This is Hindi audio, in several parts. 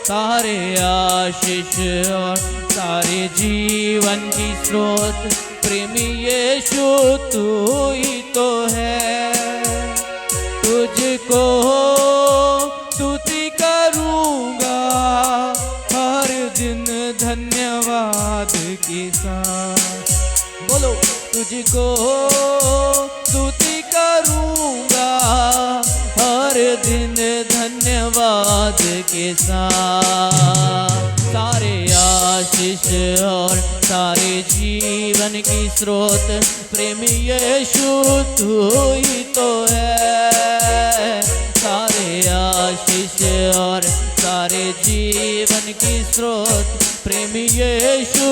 सारे आशीष और सारे जीवन की स्रोत प्रेमी यीशु तू ही तो है। तुझको स्तुति करूँगा हर दिन धन्यवाद के साथ। बोलो, तुझको स्तुति करूँगा हर दिन धन्यवाद के साथ। सारे आशीष और सारे जीवन की स्रोत प्रेमी यीशु तू ही तो है। सारे आशीष और सारे जीवन की स्रोत प्रेमी यीशु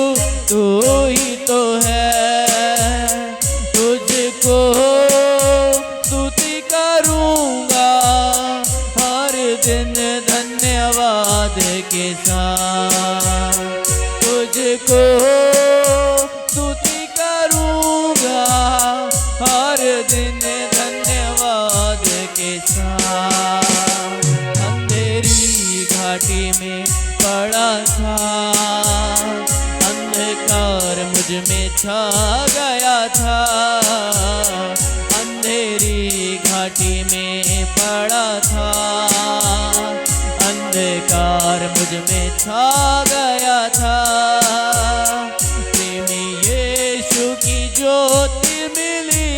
तू ही तो है। तुझको स्तुति करूँगा हर दिन धन्यवाद के साथ। तुझको स्तुति करूँगा हर दिन धन्यवाद के साथ। अंधेरी घाटी में पड़ा था, अंधकार मुझ में छा गया था। अंधेरी घाटी में पड़ा था, अंधकार मुझ में छा गया था। प्रेमी यीशु की ज्योति मिली,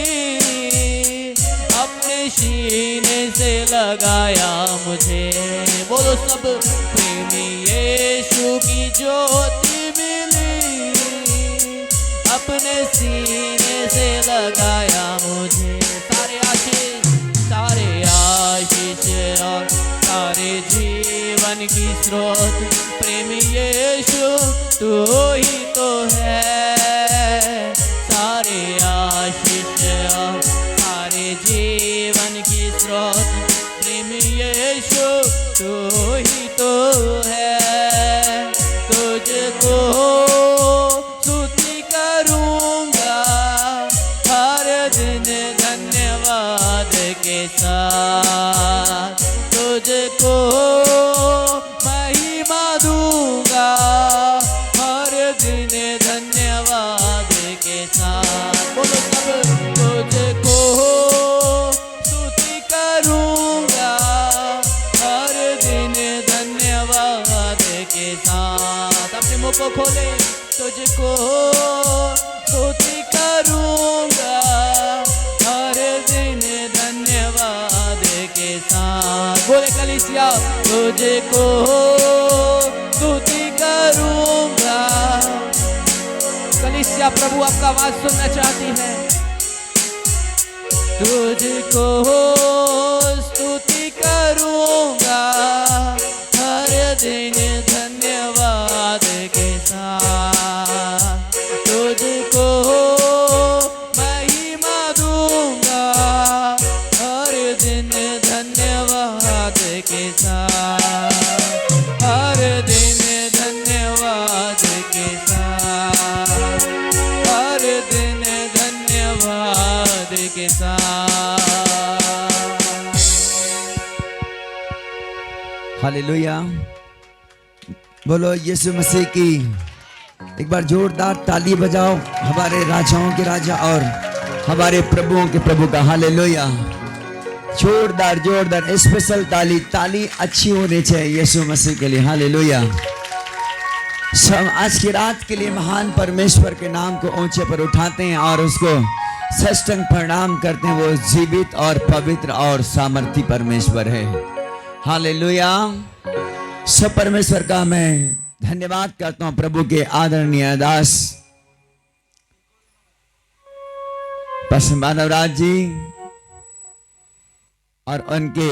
अपने सीने से लगाया मुझे। बोलो सब, प्रेमी यीशु की ज्योति मिली, अपने सीने से लगाया मुझे। सारे आशीष और सारे जीवन की स्रोत प्रेमी यीशु तू ही तो है। सारे आशीष और सारे जीवन की स्रोत प्रेमी यीशु तू ही तो है। तुझको स्तुति करूँगा हर दिन धन्यवाद के साथ। तुझको महिमा दूंगा हर दिन धन्यवाद के साथ। बोलो सब, तुझको स्तुति करूँगा हर दिन धन्यवाद के साथ। अपने मुंह को खोले, तुझको स्तुति करूँगा हर दिन धन्यवाद के साथ। बोले कलीसिया, तुझको स्तुति करूँगा। कलीसिया, प्रभु आपका आवाज सुनना चाहती है। तुझको स्तुति करूँगा हर दिन धन्यवाद के साथ। तुझको महिमा दूंगा हर दिन धन्यवाद के साथ। हर दिन धन्यवाद के साथ। हर दिन धन्यवाद के साथ। हालेलुया। बोलो यीशु मसीह की एक बार जोरदार ताली बजाओ, हमारे राजाओं के राजा और हमारे प्रभुओं के प्रभु का। हालेलुया। जोरदार जोरदार स्पेशल ताली अच्छी होनी चाहिए यीशु मसीह के लिए। हालेलुया। सब आज की रात के लिए महान परमेश्वर के नाम को ऊंचे पर उठाते हैं और उसको साष्टांग प्रणाम करते हैं। वो जीवित और पवित्र और सामर्थी परमेश्वर है। हालेलुया। सब परमेश्वर का मैं धन्यवाद करता हूं। प्रभु के आदरणीय दास पास्टर माधवराज जी और उनके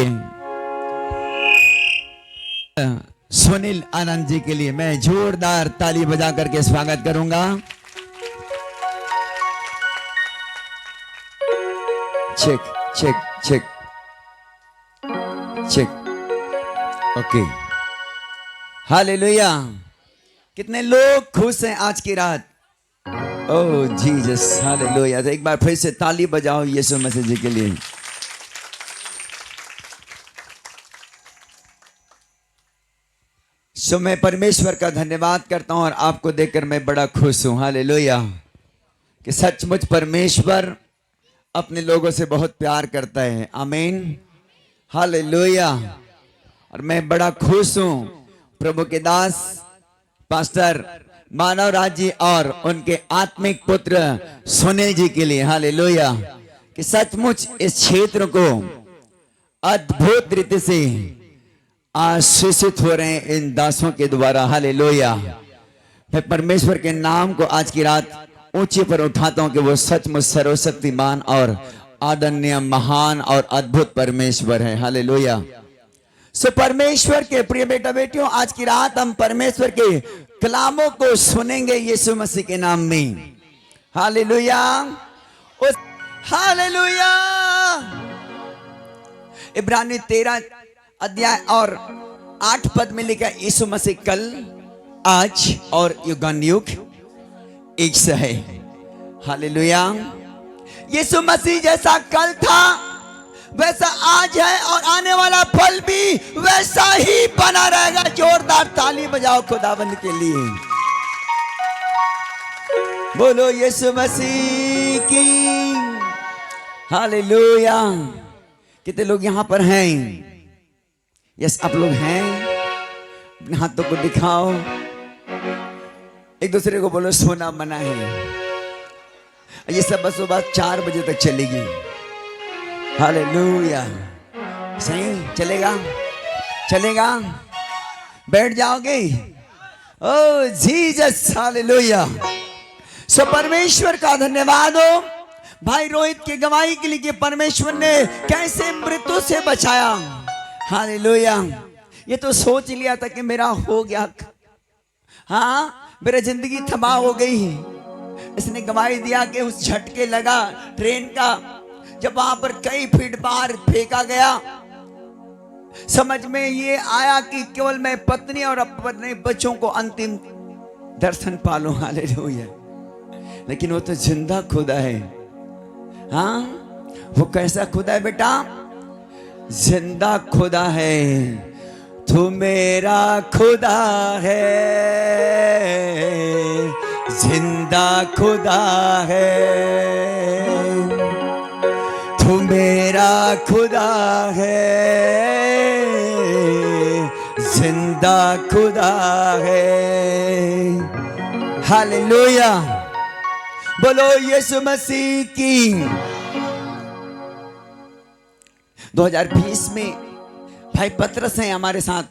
सुनील आनंद जी के लिए मैं जोरदार ताली बजा करके स्वागत करूंगा। Check check check check. Okay. Hallelujah. कितने लोग खुश हैं आज की रात? Oh Jesus. हालेलुया। तो एक बार फिर से ताली बजाओ यीशु मसीह जी के लिए। सो मैं परमेश्वर का धन्यवाद करता हूं और आपको देखकर मैं बड़ा खुश हूं। हालेलुया। कि सचमुच परमेश्वर अपने लोगों से बहुत प्यार करता है। आमीन। हालेलुया। और मैं बड़ा खुश हूं प्रभु के दास पास्टर मानव राज जी और उनके आत्मिक पुत्र सुनील जी के लिए। हालेलुया। कि सचमुच इस क्षेत्र को अद्भुत रीति से आशीषित हो रहे हैं इन दासों के द्वारा। हालेलुया। मैं परमेश्वर के नाम को आज की रात ऊंचे पर उठाता हूं कि वो सचमुच सर्वशक्तिमान और आदरणीय महान और अद्भुत परमेश्वर है। हालेलुया। सो परमेश्वर के प्रिय बेटा बेटियों, आज की रात हम परमेश्वर के कलामों को सुनेंगे यीशु मसीह के नाम में। हालेलुया। हालेलुया। इब्रानी 13 अध्याय और 8 पद में लिखा यीशु मसीह कल आज और युगानुयुग एक से है। हालेलुया। यीशु मसीह जैसा कल था वैसा आज है और आने वाला पल भी वैसा ही बना रहेगा। जोरदार ताली बजाओ खुदावंद के लिए। बोलो यीशु मसीह की। हालेलुया। कितने लोग यहां पर हैं? यस, आप लोग हैं। अपने हाथों को दिखाओ, एक दूसरे को बोलो सोना मना है। ये सब बस सुबह 4 बजे तक चलेगी। हालेलुया। सही चलेगा? चलेगा? बैठ जाओगे? ओ जीसस। हालेलुया। सो परमेश्वर का धन्यवाद हो भाई रोहित की गवाही के लिए कि परमेश्वर ने कैसे मृत्यु से बचाया। हालेलुया। ये तो सोच लिया था कि मेरा हो गया, हाँ मेरा जिंदगी तबाह हो गई। इसने गवाही दिया कि उस झटके लगा ट्रेन का, जब वहां पर कई फीट बाहर फेंका गया, समझ में ये आया कि केवल मैं पत्नी और अपने बच्चों को अंतिम दर्शन पालू। हालेलुया। लेकिन वो तो जिंदा खुदा है। हाँ, वो कैसा खुदा है बेटा? जिंदा खुदा है। तू मेरा खुदा है, जिंदा खुदा है। तू मेरा खुदा है, जिंदा खुदा है। हालेलुया। बोलो यीशु मसीह की। 2020 में भाई पतरस हैं हमारे साथ।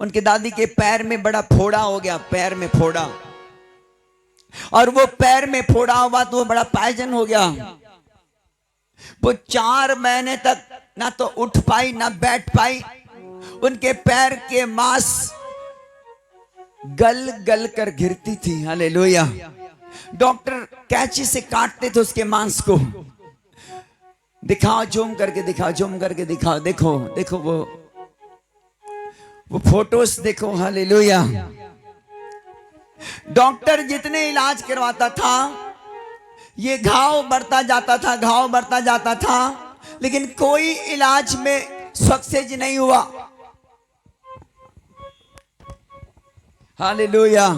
उनके दादी के पैर में बड़ा फोड़ा हो गया, पैर में फोड़ा, और वो पैर में फोड़ा हुआ तो वो बड़ा पायजन हो गया। वो 4 महीने तक ना तो उठ पाई ना बैठ पाई। उनके पैर के मांस गल गल कर गिरती थी। हालेलुया। डॉक्टर कैंची से काटते थे उसके मांस को। दिखाओ, जूम करके दिखाओ, जूम करके दिखाओ। देखो देखो वो फोटोस देखो। हालेलुया। डॉक्टर जितने इलाज करवाता था ये घाव बढ़ता जाता था, घाव बढ़ता जाता था, लेकिन कोई इलाज में सक्सेस नहीं हुआ। हालेलुया।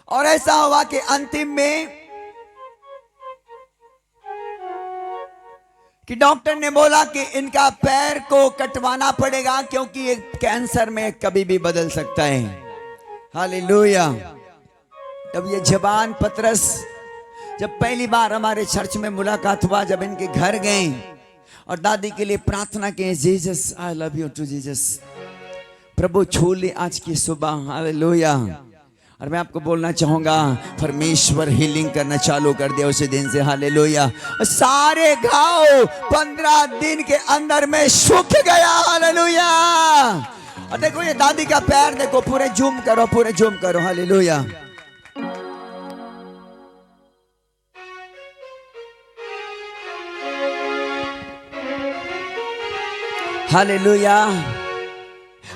और ऐसा हुआ कि अंतिम में कि डॉक्टर ने बोला कि इनका पैर को कटवाना पड़ेगा क्योंकि ये कैंसर में कभी भी बदल सकता है। हालेलुया। तब ये जवान पतरस जब पहली बार हमारे चर्च में मुलाकात हुआ, जब इनके घर गए और दादी के लिए प्रार्थना की, Jesus I love you too Jesus, प्रभु छू ले आज की सुबह। हालेलुया। और मैं आपको बोलना चाहूंगा परमेश्वर हीलिंग करना चालू कर दिया उसी दिन से। हालेलुया। सारे घाव 15 दिन के अंदर में सूख गया। हालेलुया। और देखो ये दादी का पैर देखो, पूरे जूम करो, पूरे जूम करो। हालेलुया। हालेलुया।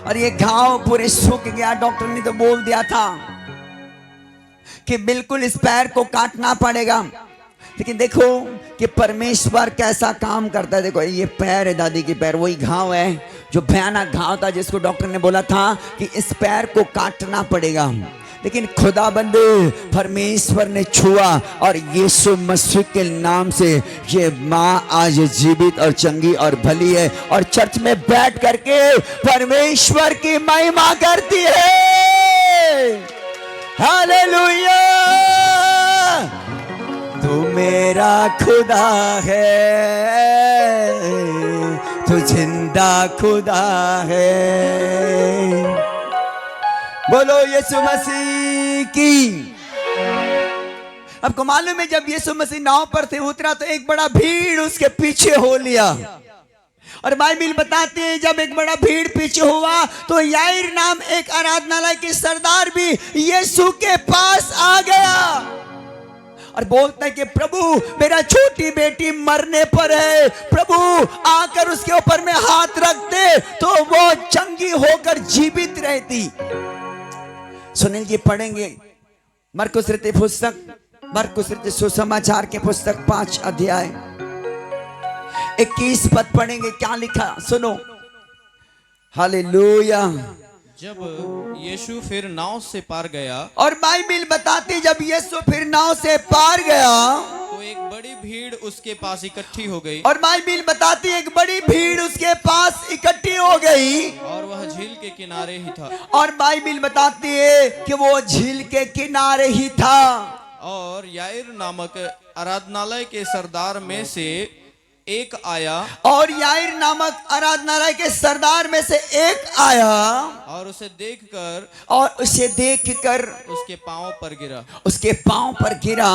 और ये घाव पूरे सूख गया। डॉक्टर ने तो बोल दिया था कि बिल्कुल इस पैर को काटना पड़ेगा, लेकिन देखो कि परमेश्वर कैसा काम करता है। देखो ये पैर है दादी के पैर, वही घाव है, जो भयानक घाव था, जिसको डॉक्टर ने बोला था कि इस पैर को काटना पड़ेगा, लेकिन खुदाबंद परमेश्वर ने छुआ और यीशु मसीह के नाम से ये माँ आज जीवित और चंगी और भली है और चर्च में बैठ करके परमेश्वर की महिमा करती है। हालेलुया। तू मेरा खुदा है, तू जिंदा खुदा है। बोलो यीशु मसीह की। आपको मालूम है जब यीशु मसीह नाव पर थे उतरा तो एक बड़ा भीड़ उसके पीछे हो लिया, और बाइबिल बताते हैं जब एक बड़ा भीड़ पीछे हुआ तो याईर नाम एक आराधनालय के सरदार भी यीशु के पास आ गया और बोलता है कि प्रभु मेरा छोटी बेटी मरने पर है, प्रभु आकर उसके ऊपर में हाथ रख दे तो वो चंगी होकर जीवित रहती। सुनील जी पढ़ेंगे मरकुस रीति पुस्तक, मरकुस रीति सुसमाचार के पुस्तक 5 अध्याय 21 पद पढ़ेंगे। क्या लिखा सुनो। हालेलुया। जब यीशु फिर नाव से पार गया, और बाइबिल बताती जब यीशु फिर नाव से पार गया तो एक बड़ी भीड़ उसके पास इकट्ठी हो गई, और बाइबिल बताती एक बड़ी भीड़ उसके पास इकट्ठी हो गई, और वह झील के किनारे ही था। और बाइबिल बताती है कि वो झील के किनारे ही था। और याईर नामक आराधनालय के सरदार में से एक आया, और याईर नामक आराधनालय के सरदार में से एक आया, और उसे देखकर उसके पांव पर गिरा, उसके पांव पर गिरा,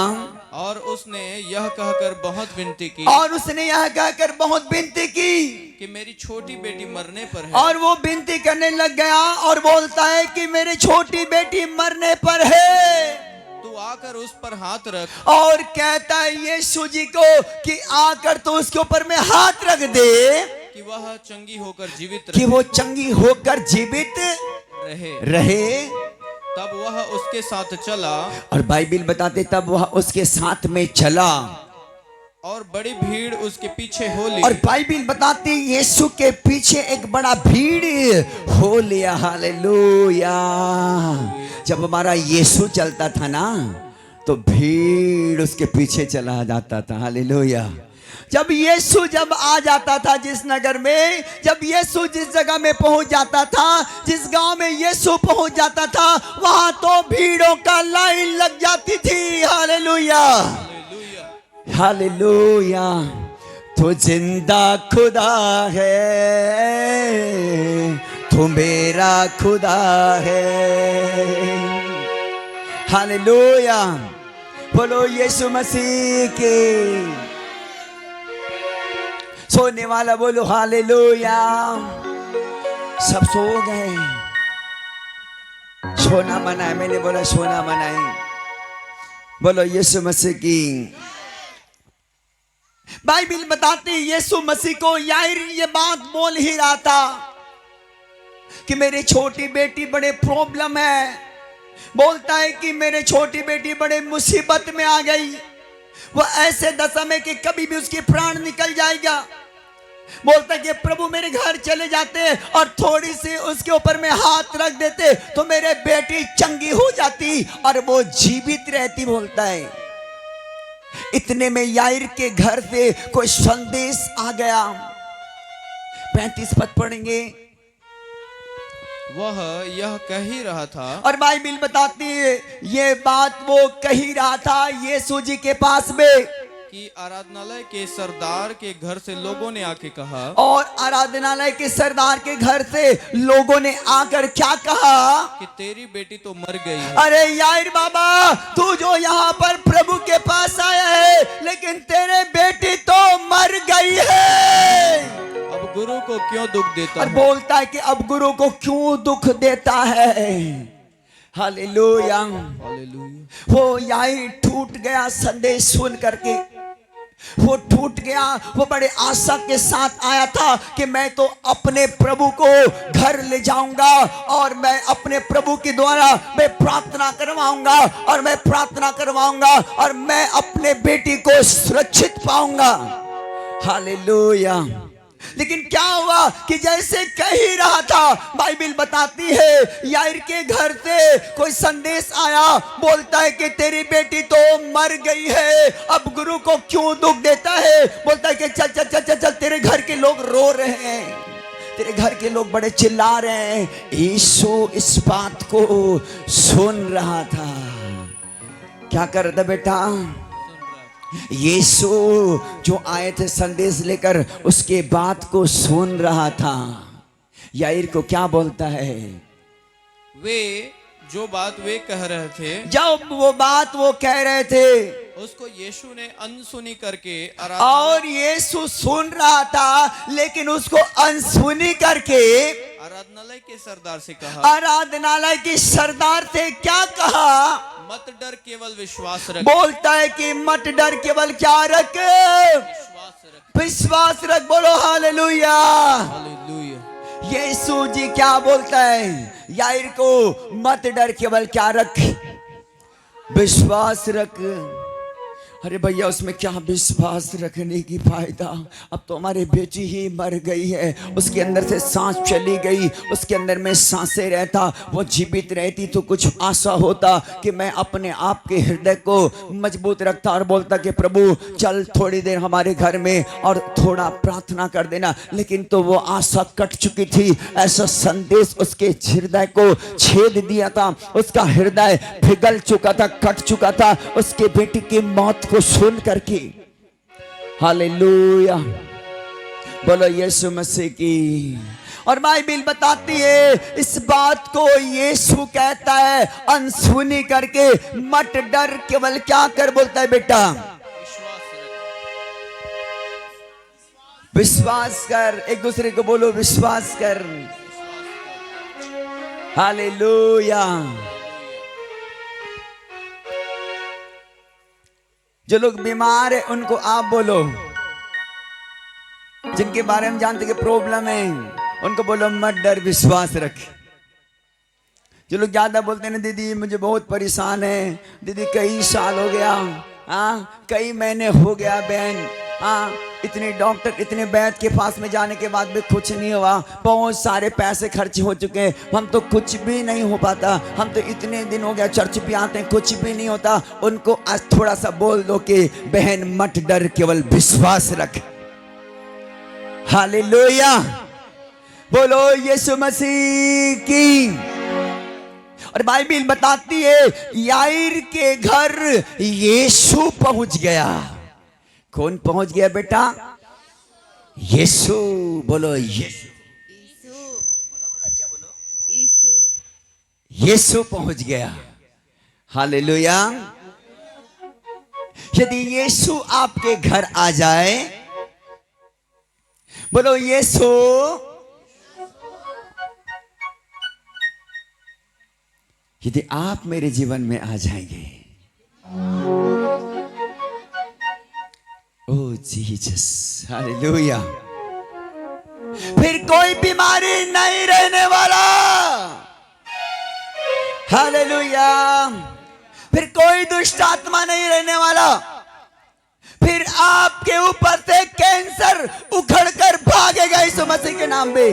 और उसने यह कहकर बहुत विनती की, और उसने यह कहकर बहुत विनती की कि मेरी छोटी बेटी मरने पर है। और वो विनती करने लग गया और बोलता है कि मेरी छोटी बेटी मरने पर है, तू आकर उस पर हाथ रख। और कहता है यीशु जी को कि आकर तो उसके ऊपर में हाथ रख दे कि वह चंगी होकर जीवित कि रहे, वो चंगी होकर जीवित रहे। तब वह उसके साथ चला, और बाइबिल बताते तब वह उसके साथ में चला, और बड़ी भीड़ उसके पीछे हो ली। और बाइबिल बताती यीशु के पीछे एक बड़ा भीड़ हो लिया। हालेलुया। जब हमारा यीशु चलता था ना तो भीड़ उसके पीछे चला जाता था। हालेलुया। जब यीशु जब आ जाता था जिस नगर में, जब यीशु जिस जगह में पहुंच जाता था, जिस गांव में यीशु पहुंच जाता था, वहां तो भीड़ों का लाइन लग जाती थी। Hallelujah, hallelujah. तू जिंदा खुदा है, तू मेरा खुदा है। हालेलुया। बोलो यीशु मसीह के। सोने वाला बोलो हालेलुया। सब सो गए, सोना मना है। मैंने बोला सोना मना है। बोलो यीशु मसीह की। बाइबिल बताती यीशु मसीह को याईर ये बात बोल ही रहा था कि मेरी छोटी बेटी बड़े प्रॉब्लम है। बोलता है कि मेरी छोटी बेटी बड़े मुसीबत में आ गई, वो ऐसे दशा में कि कभी भी उसकी प्राण निकल जाएगा। बोलता है कि प्रभु मेरे घर चले जाते और थोड़ी सी उसके ऊपर में हाथ रख देते तो मेरे बेटी चंगी हो जाती और वो जीवित रहती। बोलता है इतने में याईर के घर से कोई संदेश आ गया। 35 पद पढ़ेंगे। वह यह कह ही रहा था, और बाइबिल बताती है ये बात वो कह ही रहा था यीशु जी के पास में कि आराधनालय के सरदार के घर से लोगों ने आके कहा, और आराधनालय के सरदार के घर से लोगों ने आकर क्या कहा कि तेरी बेटी तो मर गई है। अरे याईर बाबा, तू जो यहाँ पर प्रभु के पास आया है, लेकिन तेरे बेटी तो मर गई है। अब गुरु को क्यों दुख देता और है? बोलता है कि अब गुरु को क्यों दुख देता है। हालेलुया। हालेलुया। वो याईर टूट गया संदेश सुन करके, वो टूट गया। वो बड़े आशा के साथ आया था कि मैं तो अपने प्रभु को घर ले जाऊंगा और मैं अपने प्रभु के द्वारा मैं प्रार्थना करवाऊंगा और मैं प्रार्थना करवाऊंगा और मैं अपने बेटी को सुरक्षित पाऊंगा। हालेलुया। लेकिन क्या हुआ कि जैसे कह ही रहा था, बाइबल बताती है याईर के घर से कोई संदेश आया, बोलता है कि तेरी बेटी तो मर गई है, अब गुरु को क्यों दुख देता है। बोलता है कि चल चल चल चल चल, तेरे घर के लोग रो रहे हैं, तेरे घर के लोग बड़े चिल्ला रहे हैं। यीशु इस बात को सुन रहा था। क्या कर रहा था बेटा? यीशु जो आए थे संदेश लेकर, उसके बात को सुन रहा था। याईर को क्या बोलता है? वे जो बात वे कह रहे थे, जब वो बात वो कह रहे थे, उसको यीशु ने अनसुनी करके और यीशु सुन रहा था, लेकिन उसको अनसुनी करके आराधनालय के सरदार से कहा, आराधनालय के सरदार से क्या कहा? मत डर, केवल विश्वास रख। बोलता है कि मत डर, केवल क्या रख? विश्वास रख। विश्वास रख। बोलो हालेलुया। हालेलुया। यीशु जी क्या बोलता है याईर को? मत डर, केवल क्या रख? विश्वास रख। अरे भैया, उसमें क्या विश्वास रखने की फायदा? अब तो हमारी बेटी ही मर गई है, उसके अंदर से सांस चली गई, उसके अंदर में सांसें रहता, वो जीवित रहती तो कुछ आशा होता कि मैं अपने आप के हृदय को मजबूत रखता और बोलता कि प्रभु चल थोड़ी देर हमारे घर में और थोड़ा प्रार्थना कर देना। लेकिन तो वो आशा कट चुकी थी। ऐसा संदेश उसके हृदय को छेद दिया था, उसका हृदय पिघल चुका था, कट चुका था उसके बेटी की मौत को सुन करके। हालेलुया। बोलो यीशु मसीह की। और बाइबल बताती है इस बात को यीशु कहता है अनसुनी करके, मत डर, केवल क्या कर? बोलता है बेटा विश्वास कर। एक दूसरे को बोलो विश्वास कर। हालेलुया। जो लोग बीमार है उनको आप बोलो, जिनके बारे में जानते कि प्रॉब्लम है उनको बोलो मत डर, विश्वास रख। जो लोग ज्यादा बोलते हैं ना, दीदी मुझे बहुत परेशान है, दीदी कई साल हो गया, हाँ कई महीने हो गया बहन, हाँ इतने डॉक्टर इतने वैद्य के पास में जाने के बाद भी कुछ नहीं हुआ, बहुत सारे पैसे खर्च हो चुके हैं, हम तो कुछ भी नहीं हो पाता, हम तो इतने दिन हो गया चर्च भी आते हैं कुछ भी नहीं होता। उनको आज थोड़ा सा बोल दो कि बहन मत डर, केवल विश्वास रख। हालेलुया। बोलो यीशु मसीह की। और बाइबल बताती है याईर के घर यीशु पहुंच गया। कौन पहुंच गया बेटा? यीशु। बोलो यीशु। यीशु पहुंच गया। हालेलुया। यदि यीशु आपके घर आ जाए, बोलो यीशु। यदि आप मेरे जीवन में आ जाएंगे, ओ जीसस, हालेलुया, फिर कोई बीमारी नहीं रहने वाला। हालेलुया। फिर कोई दुष्ट आत्मा नहीं रहने वाला। फिर आपके ऊपर से कैंसर उखड़कर भागेगा यीशु मसीह के नाम पे।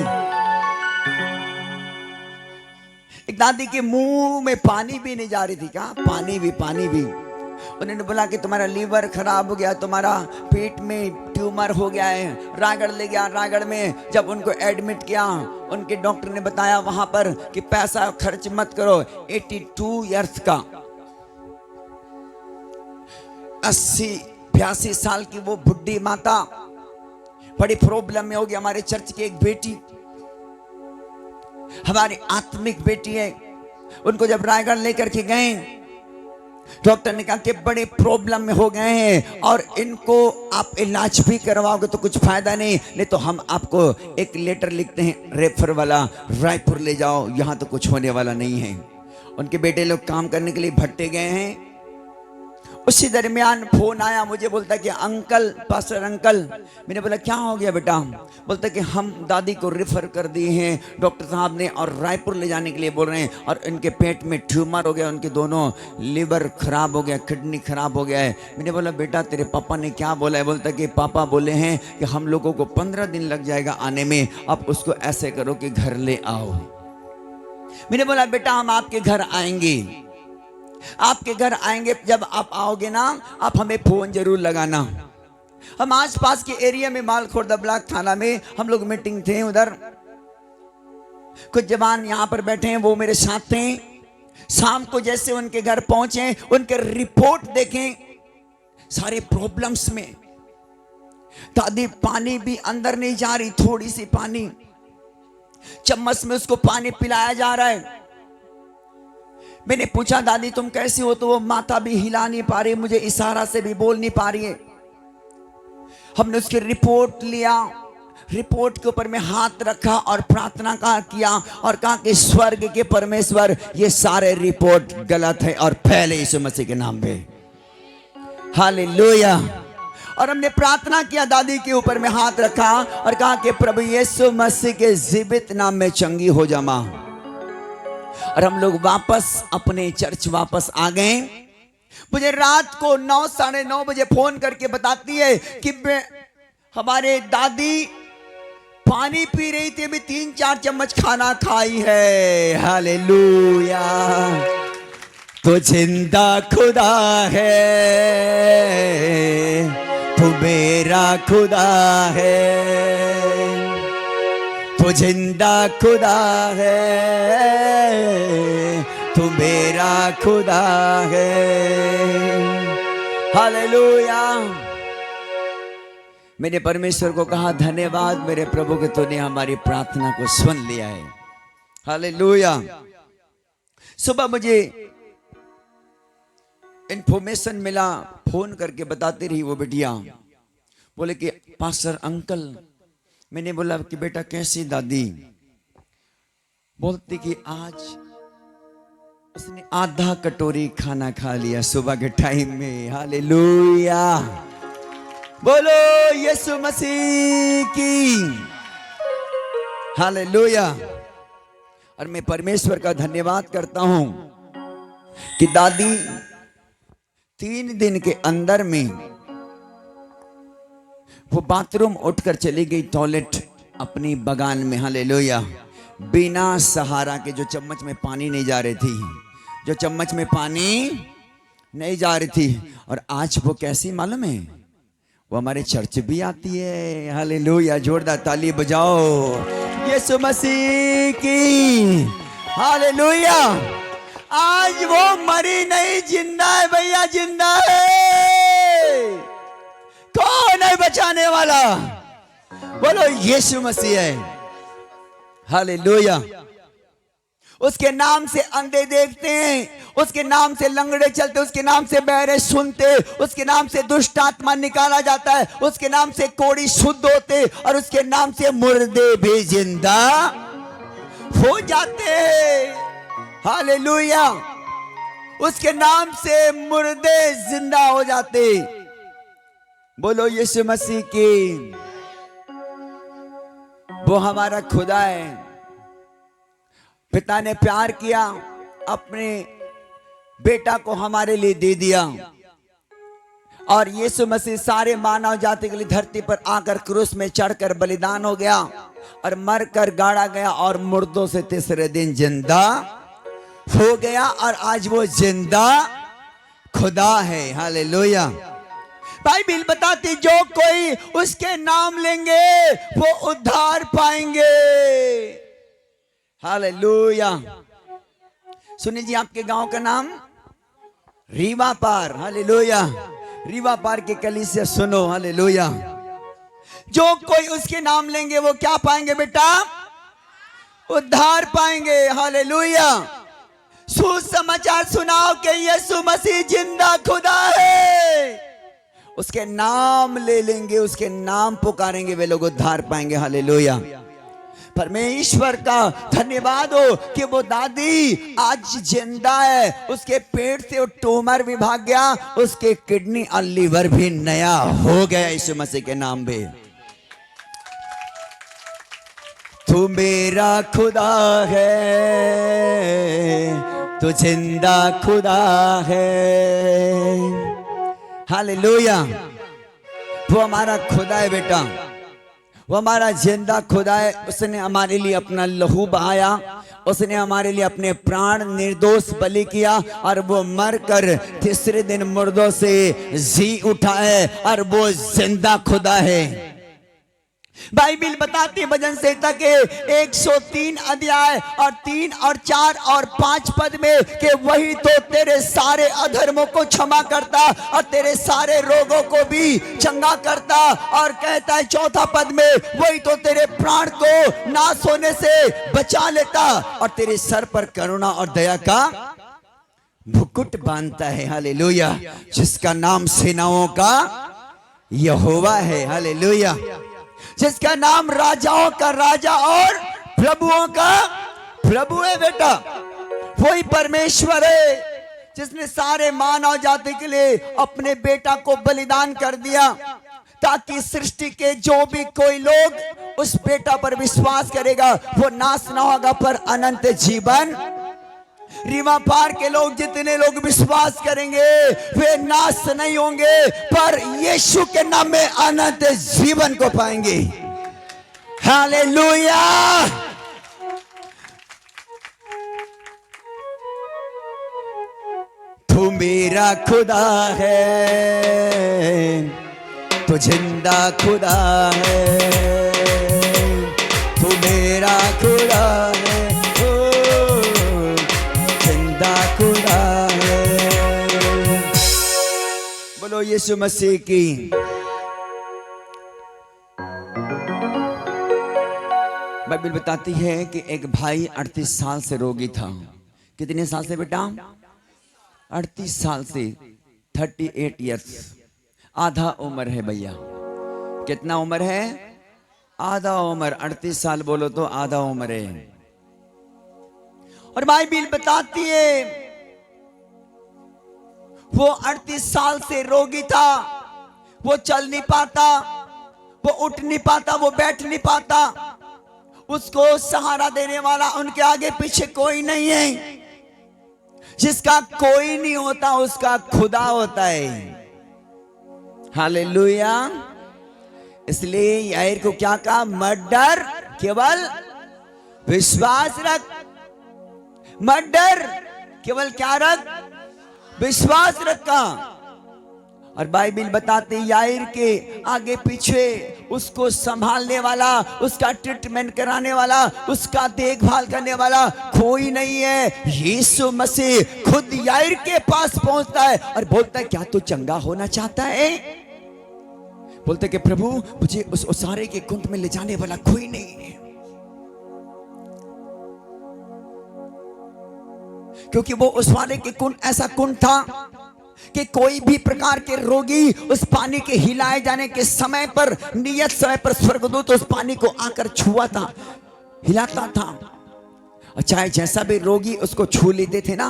एक दादी के मुंह में पानी भी नहीं जा रही थी, क्या पानी भी। उन्होंने बोला कि तुम्हारा लीवर खराब हो गया, तुम्हारा पेट में ट्यूमर हो गया है। रायगढ़ ले गया। रायगढ़ में जब उनको एडमिट किया, उनके डॉक्टर ने बताया वहां पर कि पैसा खर्च मत करो। 82 इयर्स का, 80-82 साल की वो बुढ़ी माता बड़ी प्रॉब्लम में हो गई। हमारे चर्च की एक बेटी, हमारी आत्मिक बेटी है, उनको जब रायगढ़ लेकर के गए, डॉक्टर ने कहा कि बड़े प्रॉब्लम में हो गए हैं और इनको आप इलाज भी करवाओगे तो कुछ फायदा नहीं तो हम आपको एक लेटर लिखते हैं रेफर वाला, रायपुर ले जाओ, यहां तो कुछ होने वाला नहीं है। उनके बेटे लोग काम करने के लिए भट्टे गए हैं। उसी दरमियान फोन आया, मुझे बोलता कि अंकल, पास्टर अंकल। मैंने बोला क्या हो गया बेटा? बोलता कि हम दादी को रेफर कर दिए हैं डॉक्टर साहब ने, और रायपुर ले जाने के लिए बोल रहे हैं, और इनके पेट में ट्यूमर हो गया, उनके दोनों लिवर खराब हो गया, किडनी खराब हो गया है। मैंने बोला बेटा तेरे पापा ने क्या बोला है? बोलता कि पापा बोले हैं कि हम लोगों को 15 दिन लग जाएगा आने में, आप उसको ऐसे करो कि घर ले आओ। मैंने बोला बेटा हम आपके घर आएंगे, आपके घर आएंगे, जब आप आओगे ना आप हमें फोन जरूर लगाना। हम आस पास के एरिया में मालखोर्दा ब्लॉक थाना में हम लोग मीटिंग थे, उधर कुछ जवान यहाँ पर बैठे हैं, वो मेरे साथ थे। शाम को जैसे उनके घर पहुंचे, उनके रिपोर्ट देखें, सारे प्रॉब्लम्स में। दादी पानी भी अंदर नहीं जा रही, थोड़ी सी पानी, चम्मच में उसको पानी पिलाया जा रहा है। मैंने पूछा दादी तुम कैसी हो? तो वो माथा भी हिला नहीं पा रही, मुझे इशारा से भी बोल नहीं पा रही है। हमने उसकी रिपोर्ट लिया, रिपोर्ट के ऊपर में हाथ रखा और प्रार्थना किया और कहा कि स्वर्ग के परमेश्वर ये सारे रिपोर्ट गलत है और पहले यीशु मसीह के नाम पे, हालेलुया। और हमने प्रार्थना किया, दादी के ऊपर में हाथ रखा और कहा कि प्रभु यीशु मसीह के जीवित नाम में चंगी हो जा मां। और हम लोग वापस अपने चर्च वापस आ गए। मुझे रात को 9, साढ़े 9 बजे फोन करके बताती है कि हमारे दादी पानी पी रही थी, अभी 3-4 चम्मच खाना खाई है। हालेलुया। तो जिंदा खुदा है, तू मेरा खुदा है, तो जिंदा खुदा है, तू मेरा खुदा है। हालेलुया। मैंने परमेश्वर को कहा धन्यवाद मेरे प्रभु कि तूने हमारी प्रार्थना को सुन लिया है। हालेलुया। सुबह मुझे इंफॉर्मेशन मिला, फोन करके बताती रही वो बिटिया, बोले कि पास्टर अंकल। मैंने बोला कि बेटा कैसी दादी? बोलती कि आज उसने आधा कटोरी खाना खा लिया सुबह के टाइम में। हालेलुया। बोलो यीशु मसीह की। हालेलुया। और मैं परमेश्वर का धन्यवाद करता हूं कि दादी 3 दिन के अंदर में वो बाथरूम उठकर चली गई, टॉयलेट अपनी बगान में। हालेलुया। बिना सहारा के, जो चम्मच में पानी नहीं जा रही थी, जो चम्मच में पानी नहीं जा रही थी। और आज वो कैसी मालूम है? वो हमारे चर्च भी आती है। हालेलुया। जोरदार ताली बजाओ यीशु मसीह की। हालेलुया। आज वो मरी नहीं, जिंदा है भैया, जिंदा है। कौन है बचाने वाला? बोलो यीशु मसीह है। हालेलुया। उसके नाम से अंधे देखते हैं, उसके नाम से लंगड़े चलते, उसके नाम से बहरे सुनते, उसके नाम से दुष्ट आत्मा निकाला जाता है, उसके नाम से कोढ़ी शुद्ध होते, और उसके नाम से मुर्दे भी जिंदा हो जाते हैं। हालेलुया। उसके नाम से मुर्दे जिंदा हो जाते। बोलो यीशु मसीह की। वो हमारा खुदा है। पिता ने प्यार किया, अपने बेटा को हमारे लिए दे दिया, और यीशु मसीह सारे मानव जाति के लिए धरती पर आकर क्रूस में चढ़कर बलिदान हो गया और मरकर गाड़ा गया और मुर्दों से तीसरे दिन जिंदा हो गया, और आज वो जिंदा खुदा है। हालेलुया। बाइबल बताती जो कोई उसके नाम लेंगे वो उद्धार पाएंगे। हालेलुया। सुनिए जी, आपके गांव का नाम रीवा पार। हालेलुया। रीवा पार के कलीसिया सुनो। हालेलुया। जो कोई उसके नाम लेंगे वो क्या पाएंगे बेटा? उद्धार पाएंगे। हालेलुया। सुसमाचार सुनाओ कि यीशु मसीह जिंदा खुदा है। उसके नाम ले लेंगे, उसके नाम पुकारेंगे, वे लोग उद्धार पाएंगे। हालेलुया। परमेश्वर का धन्यवाद हो कि वो दादी आज जिंदा है, उसके पेट से वो ट्यूमर भी भाग गया, उसके किडनी और लीवर भी नया हो गया यीशु मसीह के नाम पे। तू मेरा खुदा है, तू जिंदा खुदा है। हालेलुया। वो हमारा खुदा है बेटा, वो हमारा जिंदा खुदा है। उसने हमारे लिए अपना लहू बहाया, उसने हमारे लिए अपने प्राण निर्दोष बलि किया और वो मरकर तीसरे दिन मुर्दों से जी उठा है और वो जिंदा खुदा है। बाइबिल बताती है भजन संहिता के 103 अध्याय और 3 और 4 और 5 पद में कि वही तो तेरे सारे अधर्मों को क्षमा करता और तेरे सारे रोगों को भी चंगा करता। और कहता है 4था पद में, वही तो तेरे प्राण को नाश होने से बचा लेता और तेरे सर पर करुणा और दया का मुकुट बांधता है। हालेलुया। जिसका नाम सेनाओं का यहोवा है। हालेलुया। जिसका नाम राजाओं का राजा और प्रभुओं का प्रभु है बेटा। वही परमेश्वर है जिसने सारे मानव जाति के लिए अपने बेटा को बलिदान कर दिया ताकि सृष्टि के जो भी कोई लोग उस बेटा पर विश्वास करेगा वो नाश ना होगा पर अनंत जीवन। रीवा पार के लोग जितने लोग विश्वास करेंगे वे नाश नहीं होंगे पर यीशु के नाम में अनंत जीवन को पाएंगे। हालेलुया। तू मेरा खुदा है, तू जिंदा खुदा है, तू मेरा खुदा है, खुदा है। बोलो यीशु मसीह की। बाइबल बताती है कि एक भाई 38 साल से रोगी था। कितने साल से बेटा? 38 साल से, 38 इयर्स। आधा उम्र है भैया। कितना उम्र है? आधा उम्र। 38 साल बोलो तो आधा उम्र है। और बाइबिल बताती है वो 38 साल से रोगी था। वो चल नहीं पाता, वो उठ नहीं पाता, वो बैठ नहीं पाता। उसको सहारा देने वाला उनके आगे पीछे कोई नहीं है। जिसका कोई नहीं होता उसका खुदा होता है। हालेलुया। इसलिए याईर को क्या कहा? मत डर, केवल विश्वास रख। मत डर, केवल क्या रख? विश्वास रखा। और बाइबिल बताते याईर के आगे पीछे उसको संभालने वाला, उसका ट्रीटमेंट कराने वाला, उसका देखभाल करने वाला कोई नहीं है। यीशु मसीह खुद याईर के पास पहुंचता है और बोलता है क्या तू चंगा होना चाहता है? बोलते कि प्रभु मुझे उस ओसारे के कुंड में ले जाने वाला कोई नहीं है। क्योंकि वो ओसारे के कुंड ऐसा कुंड था कि कोई भी प्रकार के रोगी उस पानी के हिलाए जाने के समय पर, नियत समय पर स्वर्गदूत उस पानी को आकर छुआ था, हिलाता था। और चाहे जैसा भी रोगी उसको छू लेते थे ना,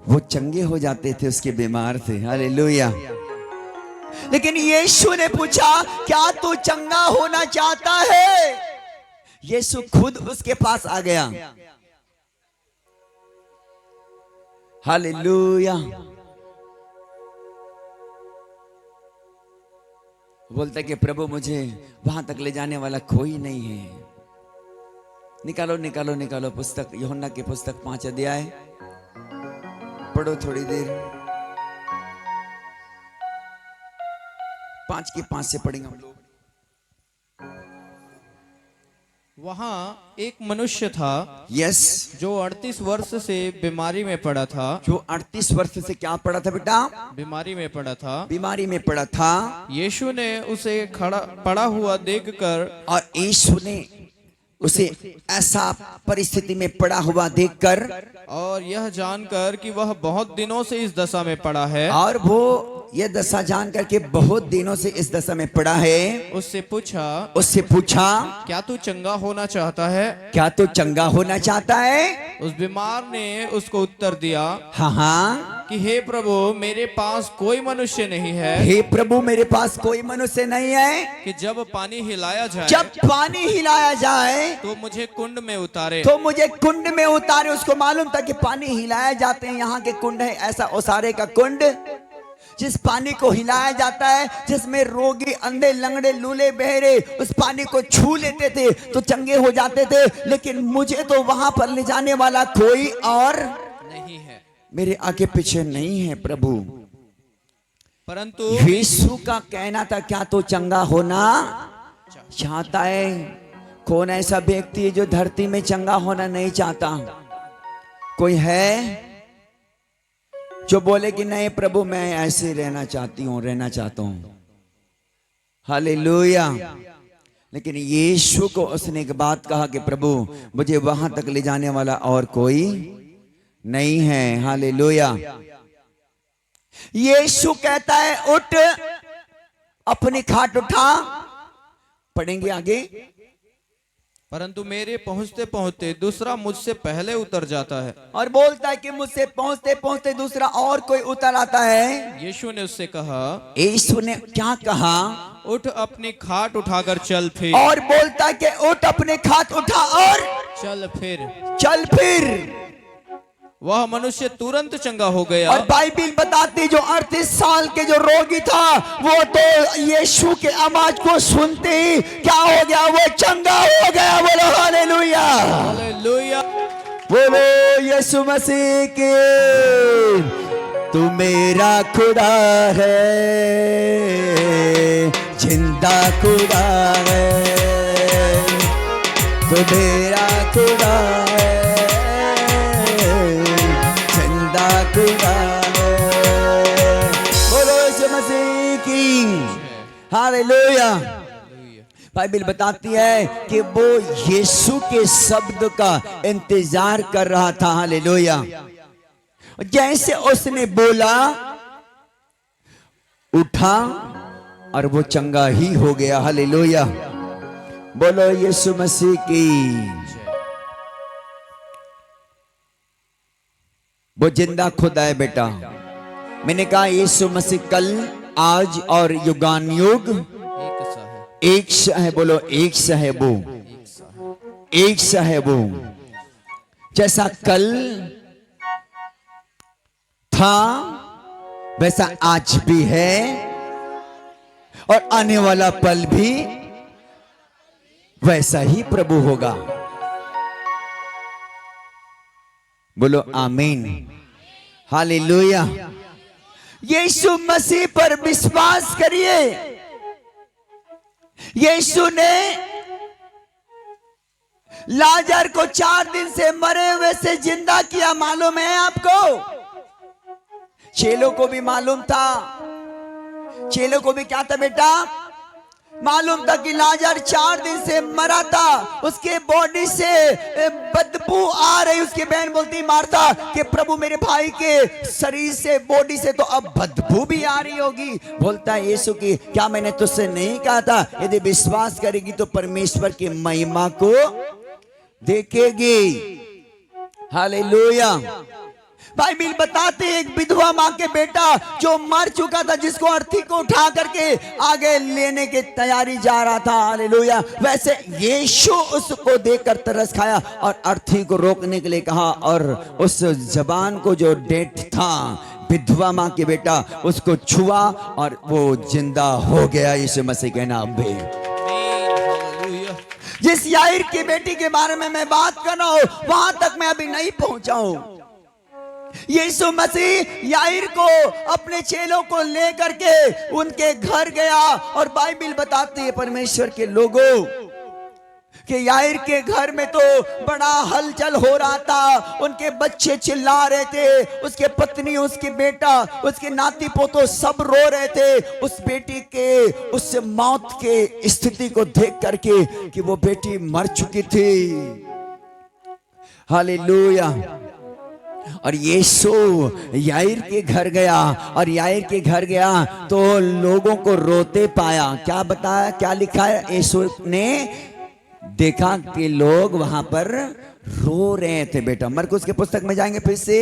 वो चंगे हो जाते थे उसके बीमार से। हालेलुया। लेकिन यीशु ने पूछा क्या तू चंगा होना चाहता है? यीशु खुद उसके पास आ गया। हालेलुया। बोलता है कि प्रभु मुझे वहां तक ले जाने वाला कोई नहीं है। निकालो निकालो निकालो पुस्तक, यूहन्ना की पुस्तक 5 अध्याय पढ़ो थोड़ी देर। 5 के 5 से पढ़ेंगे हम लोग। वहां एक मनुष्य था यस, जो 38 वर्ष से बीमारी में पड़ा था। जो 38 वर्ष से क्या पड़ा था बेटा? बीमारी में पड़ा था। बीमारी में पड़ा था। यीशु ने उसे खड़ा पड़ा हुआ देखकर, और यीशु ने उसे ऐसा परिस्थिति में पड़ा हुआ देखकर, और यह जानकर कि वह बहुत दिनों से इस दशा में पड़ा है, और वो ये दशा जान करके बहुत दिनों से इस दशा में पड़ा है, उससे पूछा क्या तू चंगा होना चाहता है? क्या तू चंगा होना चाहता है? उस बीमार ने उसको उत्तर दिया हाँ हाँ, कि हे प्रभु, मेरे पास कोई मनुष्य नहीं है हे प्रभु मेरे पास कोई मनुष्य नहीं है कि जब पानी हिलाया जाए जब पानी हिलाया जाए तो मुझे कुंड में उतारे। तो मुझे कुंड में उतारे। उसको मालूम था कि पानी हिलाए जाते हैं, यहाँ के कुंड है ऐसा ओसारे का कुंड, जिस पानी को हिलाया जाता है, जिसमें रोगी, अंधे, लंगड़े, लूले, बहरे उस पानी को छू लेते थे तो चंगे हो जाते थे। लेकिन मुझे तो वहां पर ले जाने वाला कोई और नहीं है, मेरे आगे पीछे नहीं है प्रभु। परंतु यीशु का कहना था क्या तो चंगा होना चाहता है? कौन ऐसा व्यक्ति है जो धरती में चंगा होना नहीं चाहता? कोई है जो बोले कि नहीं प्रभु मैं ऐसे रहना चाहता हूं? हालेलुया। लेकिन यीशु को उसने एक बात कहा कि प्रभु मुझे वहां तक ले जाने वाला और कोई नहीं है। हालेलुया। यीशु कहता है उठ, अपनी खाट उठा। पढ़ेंगे आगे। परंतु मेरे पहुंचते पहुंचते दूसरा मुझसे पहले उतर जाता है। और बोलता है कि मुझसे पहुंचते पहुंचते दूसरा और कोई उतर आता है। यीशु ने उससे कहा, यीशु ने क्या कहा? उठ, अपनी खाट उठाकर चल फिर। और बोलता है कि उठ, अपने खाट उठा और चल फिर। वह मनुष्य तुरंत चंगा हो गया। और बाइबिल बताती जो 38 साल के जो रोगी था वो तो यीशु के आवाज को सुनते ही क्या हो गया? वो चंगा हो गया। बोलो हालेलुया, हालेलुया। बोलो यीशु मसीह के। तू मेरा खुदा है, जिंदा खुदा है, तू मेरा खुदा है, खुदा है। बोलो यीशु मसीह की हालेलुया। बाइबिल बताती है कि वो यीशु के शब्द का इंतजार कर रहा था। हालेलुया। जैसे उसने बोला उठा और वो चंगा ही हो गया। हालेलुया। बोलो यीशु मसीह की। वो जिंदा खुदा है बेटा। मैंने कहा यीशु मसीह कल, आज और युगान युग एक सा है। बोलो एक सा है वो, एक सा है वो। जैसा कल था वैसा आज भी है और आने वाला पल भी वैसा ही प्रभु होगा। बोलो आमीन, हालेलुया। यीशु मसीह पर विश्वास करिए। यीशु ने लाजर को 4 दिन से मरे हुए से जिंदा किया। मालूम है आपको? चेलों को भी मालूम था। चेलों को भी क्या था बेटा? मालूम था कि लाजर 4 दिन से मरा था, उसके बॉडी से बदबू आ रही। उसकी बहन बोलती मार्था कि प्रभु मेरे भाई के शरीर से, बॉडी से तो अब बदबू भी आ रही होगी। बोलता है यीशु की क्या मैंने तुझसे नहीं कहा था यदि विश्वास करेगी तो परमेश्वर की महिमा को देखेगी। हालेलुया। बाइबिल बताते एक विधवा माँ के बेटा जो मर चुका था, जिसको अर्थी को उठा करके आगे लेने की तैयारी जा रहा था। हालेलुया। वैसे यीशु उसको देखकर तरस खाया और अर्थी को रोकने के लिए कहा और उस जवान को जो डेथ था, विधवा माँ के बेटा, उसको छुआ और वो जिंदा हो गया। यीशु मसीह के नाम पे। जिस याईर की बेटी के बारे में मैं बात कर रहा हूं वहां तक मैं अभी नहीं पहुंचा हूं। यीशु मसीह याईर को अपने चेलों को लेकर के उनके घर गया और बाइबिल बताती है परमेश्वर के लोगों कि याईर के घर में तो बड़ा हलचल हो रहा था, उनके बच्चे चिल्ला रहे थे, उसके पत्नी, उसके बेटा, उसके नाती पोतो सब रो रहे थे उस बेटी के उस मौत के स्थिति को देख करके कि वो बेटी मर चुकी थी। हालेलुया। और यीशु याईर के घर गया, और याईर के घर गया तो लोगों को रोते पाया। क्या बताया, क्या लिखा है? यीशु ने देखा कि लोग वहां पर रो रहे थे। बेटा मरकुस के पुस्तक में जाएंगे फिर से,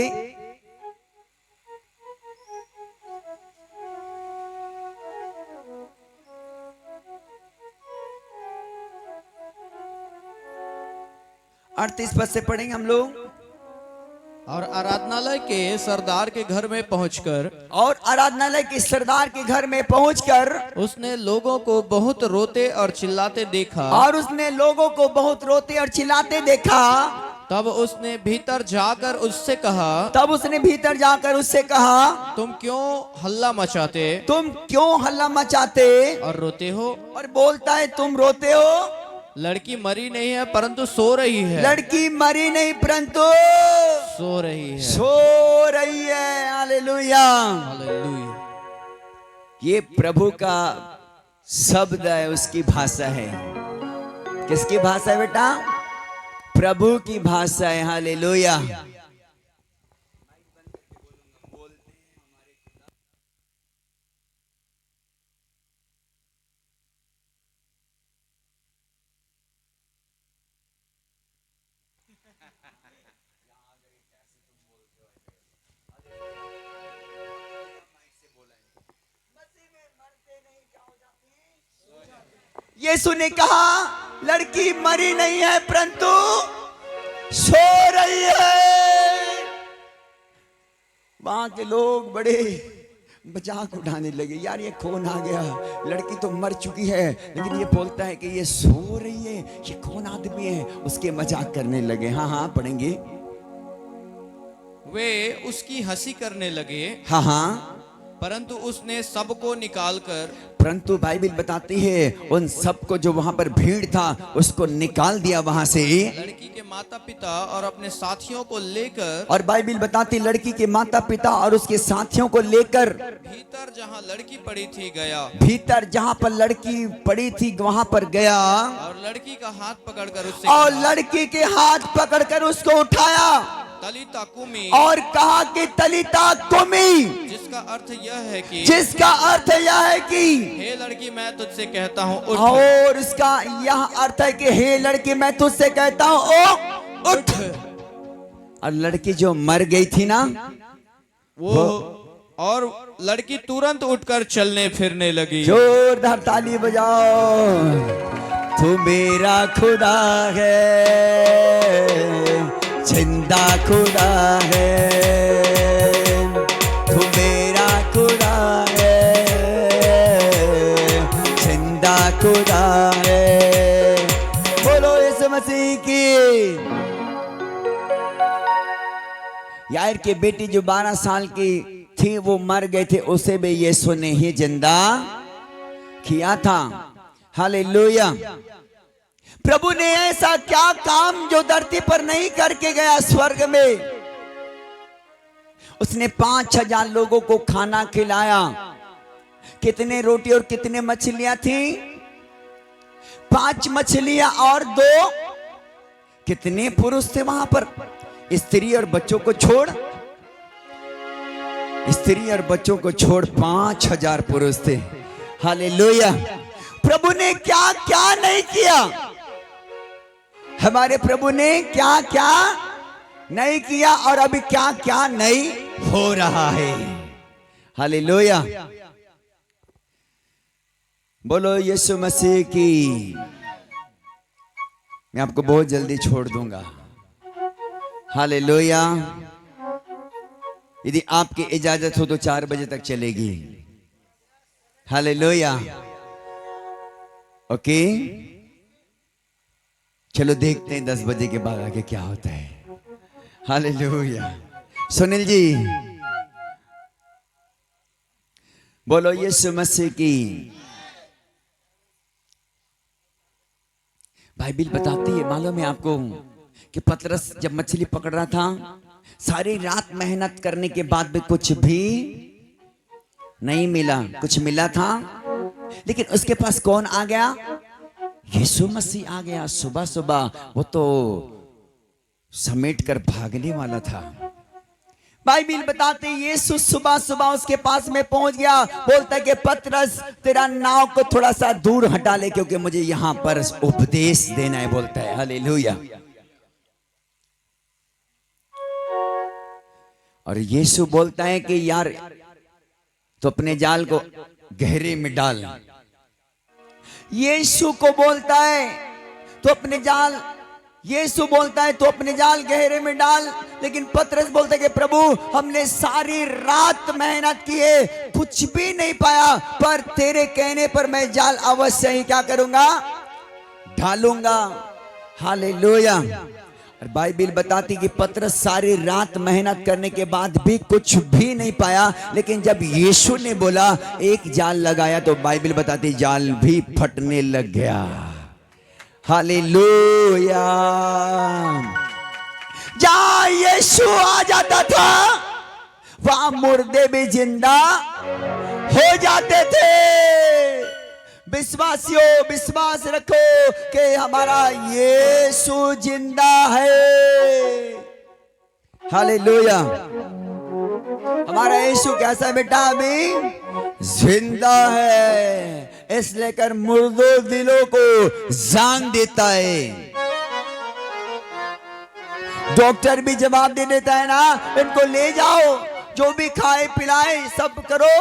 अड़तीस पद से पढ़ेंगे हम लोग। और आराधनालय के सरदार के घर में पहुंचकर और आराधनालय के सरदार के घर में पहुंचकर उसने लोगों को बहुत रोते और चिल्लाते देखा। और उसने लोगों को बहुत रोते और चिल्लाते देखा। तब उसने भीतर जाकर उससे कहा, तब उसने भीतर जाकर उससे कहा, तुम क्यों हल्ला मचाते, तुम क्यों हल्ला मचाते और रोते हो? और बोलता है तुम रोते हो? लड़की मरी नहीं है परंतु सो रही है। लड़की मरी नहीं परंतु सो रही है। सो रही है। हालेलुया। हालेलुया। ये प्रभु का शब्द है, उसकी भाषा है। किसकी भाषा है बेटा? प्रभु की भाषा है। हालेलुया। यीशु ने कहा लड़की मरी नहीं है परंतु सो रही है। वहां के लोग बड़े मजाक उड़ाने लगे, यार ये कौन आ गया, लड़की तो मर चुकी है लेकिन ये बोलता है कि ये सो रही है, ये कौन आदमी है? उसके मजाक करने लगे। हाँ हाँ पढ़ेंगे। वे उसकी हंसी करने लगे। हाँ हाँ। परंतु उसने सबको निकालकर, परंतु बाइबल बताती है उन सबको जो वहां पर भीड़ था उसको निकाल दिया वहां से। लड़की के माता पिता और अपने साथियों को लेकर, और बाइबल बताती लड़की के माता पिता और उसके साथियों को लेकर भीतर जहां लड़की पड़ी थी गया। भीतर जहां पर लड़की पड़ी थी वहां पर गया। और लड़की का हाथ पकड़कर उससे और कहा, लड़की के हाथ पकड़कर उसको उठाया तलीता कुमी, और कहा कि तलीता कुमी, जिसका अर्थ यह है कि, जिसका अर्थ यह है कि हे लड़की मैं तुझसे कहता हूँ उठ। और इसका यह अर्थ है कि हे लड़की मैं तुझसे कहता हूँ ओ उठ। और लड़की जो मर गई थी ना वो और लड़की तुरंत उठकर चलने फिरने लगी। जोरदार ताली बजाओ। तू मेरा खुदा है, जिंदा खुदा है, तू मेरा खुदा है, जिंदा खुदा है। बोलो यीशु मसीह की। याईर के बेटी जो 12 साल की थी वो मर गए थे, उसे भी यीशु ने ही जिंदा किया था। हालेलुया। प्रभु ने ऐसा क्या काम जो धरती पर नहीं करके गया स्वर्ग में। उसने 5000 लोगों को खाना खिलाया। कितने रोटी और कितने मछलियां थी? 5 मछलियां और 2। कितने पुरुष थे वहां पर? स्त्री और बच्चों को छोड़, स्त्री और बच्चों को छोड़ 5000 पुरुष थे। हालेलुया। प्रभु ने क्या क्या नहीं किया? हमारे प्रभु ने क्या क्या नहीं किया और अभी क्या क्या नहीं हो रहा है। हालेलुया। बोलो यीशु मसीह की। मैं आपको बहुत जल्दी छोड़ दूंगा। हालेलुया। यदि आपकी इजाजत हो तो 4 बजे तक चलेगी। हालेलुया। ओके, चलो देखते हैं 10 बजे के बाद आगे क्या होता है। हालेलुया। सुनील जी बोलो यीशु मसीह की। बाइबिल बताती है, मालूम है आपको, कि पतरस जब मछली पकड़ रहा था, सारी रात मेहनत करने के बाद भी कुछ भी नहीं मिला। कुछ मिला था, लेकिन उसके पास कौन आ गया? यीशु मसीह आ गया। सुबह सुबह वो तो समेट कर भागने वाला था। बाइबिल बताते यीशु सुबह सुबह उसके पास में पहुंच गया। बोलता है कि पतरस तेरा नाव को थोड़ा सा दूर हटा ले, क्योंकि मुझे यहां पर उपदेश देना है। बोलता है हालेलुया। और यीशु बोलता है कि यार तो अपने जाल को गहरे में डाल। यीशु को बोलता है तो अपने जाल, यीशु बोलता है तो अपने जाल गहरे में डाल। लेकिन पतरस बोलता है कि प्रभु हमने सारी रात मेहनत की है, कुछ भी नहीं पाया, पर तेरे कहने पर मैं जाल अवश्य ही क्या करूंगा? ढालूंगा। हालेलुया। और बाइबिल बताती कि पतरस सारी रात मेहनत करने के बाद भी कुछ भी नहीं पाया, लेकिन जब यीशु ने बोला एक जाल लगाया, तो बाइबिल बताती जाल भी फटने लग गया। हालेलुया। जहां यीशु आ जाता था वहां मुर्दे भी जिंदा हो जाते थे। विश्वासियों, विश्वास रखो कि हमारा यीशु जिंदा है। हालेलुया। हमारा यीशु कैसा है बेटा? अभी जिंदा है, इसलिए कर मुर्दों दिलों को जान देता है। डॉक्टर भी जवाब दे देता है ना, इनको ले जाओ, जो भी खाए पिलाए सब करो।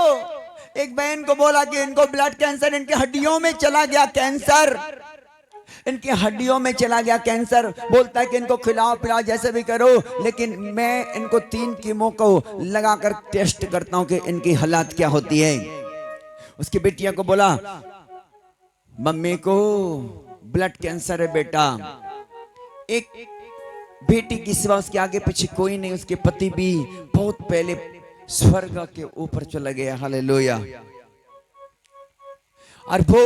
एक बहन को बोला कि इनको ब्लड कैंसर, इनके हड्डियों में चला गया कैंसर, इनकी हड्डियों में चला गया कैंसर। बोलता है कि इनको खिलाओ पिलाओ जैसे भी करो, लेकिन मैं इनको 3 कीमो को लगाकर टेस्ट करता हूं कि इनकी हालत क्या होती है। उसकी बेटिया को बोला मम्मी को ब्लड कैंसर है बेटा। एक बेटी की सिवा उसके आगे पीछे कोई नहीं। उसके पति भी बहुत पहले स्वर्ग के ऊपर चला गया। हालेलुया। और वो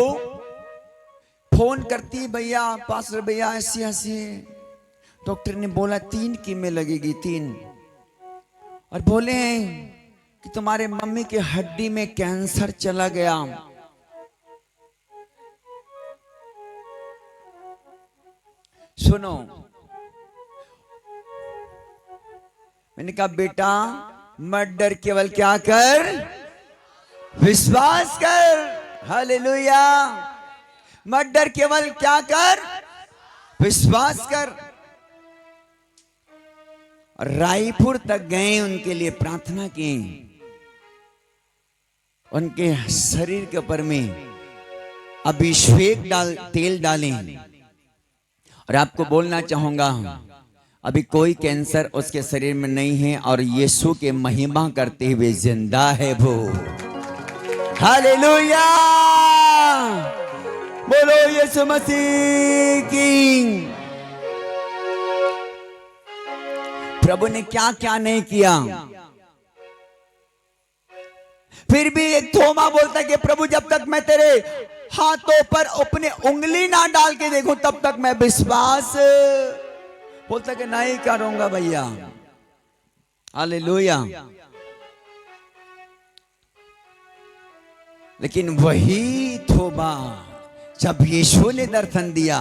फोन करती, भैया पास्टर भैया ऐसी ऐसी, डॉक्टर ने बोला 3 कीमे लगेगी 3। और बोले कि तुम्हारे मम्मी के हड्डी में कैंसर चला गया। सुनो, मैंने कहा बेटा मत डर, केवल क्या कर? विश्वास कर। हालेलुया। मत डर, केवल क्या कर? विश्वास कर। रायपुर तक गए, उनके लिए प्रार्थना की, उनके शरीर के ऊपर में अभिषेक तेल डालें। और आपको बोलना चाहूंगा अभी कोई कैंसर उसके शरीर में नहीं है, और यीशु के महिमा करते हुए जिंदा है वो। हालेलुया। बोलो यीशु मसीह की। प्रभु ने क्या क्या नहीं किया। फिर भी एक थोमा बोलता है कि प्रभु जब तक मैं तेरे हाथों पर अपने उंगली ना डाल के देखूं तब तक मैं विश्वास, बोलता कि नहीं करूंगा भैया। हालेलुया। लेकिन वही थोमा जब यीशु ने दर्शन दिया,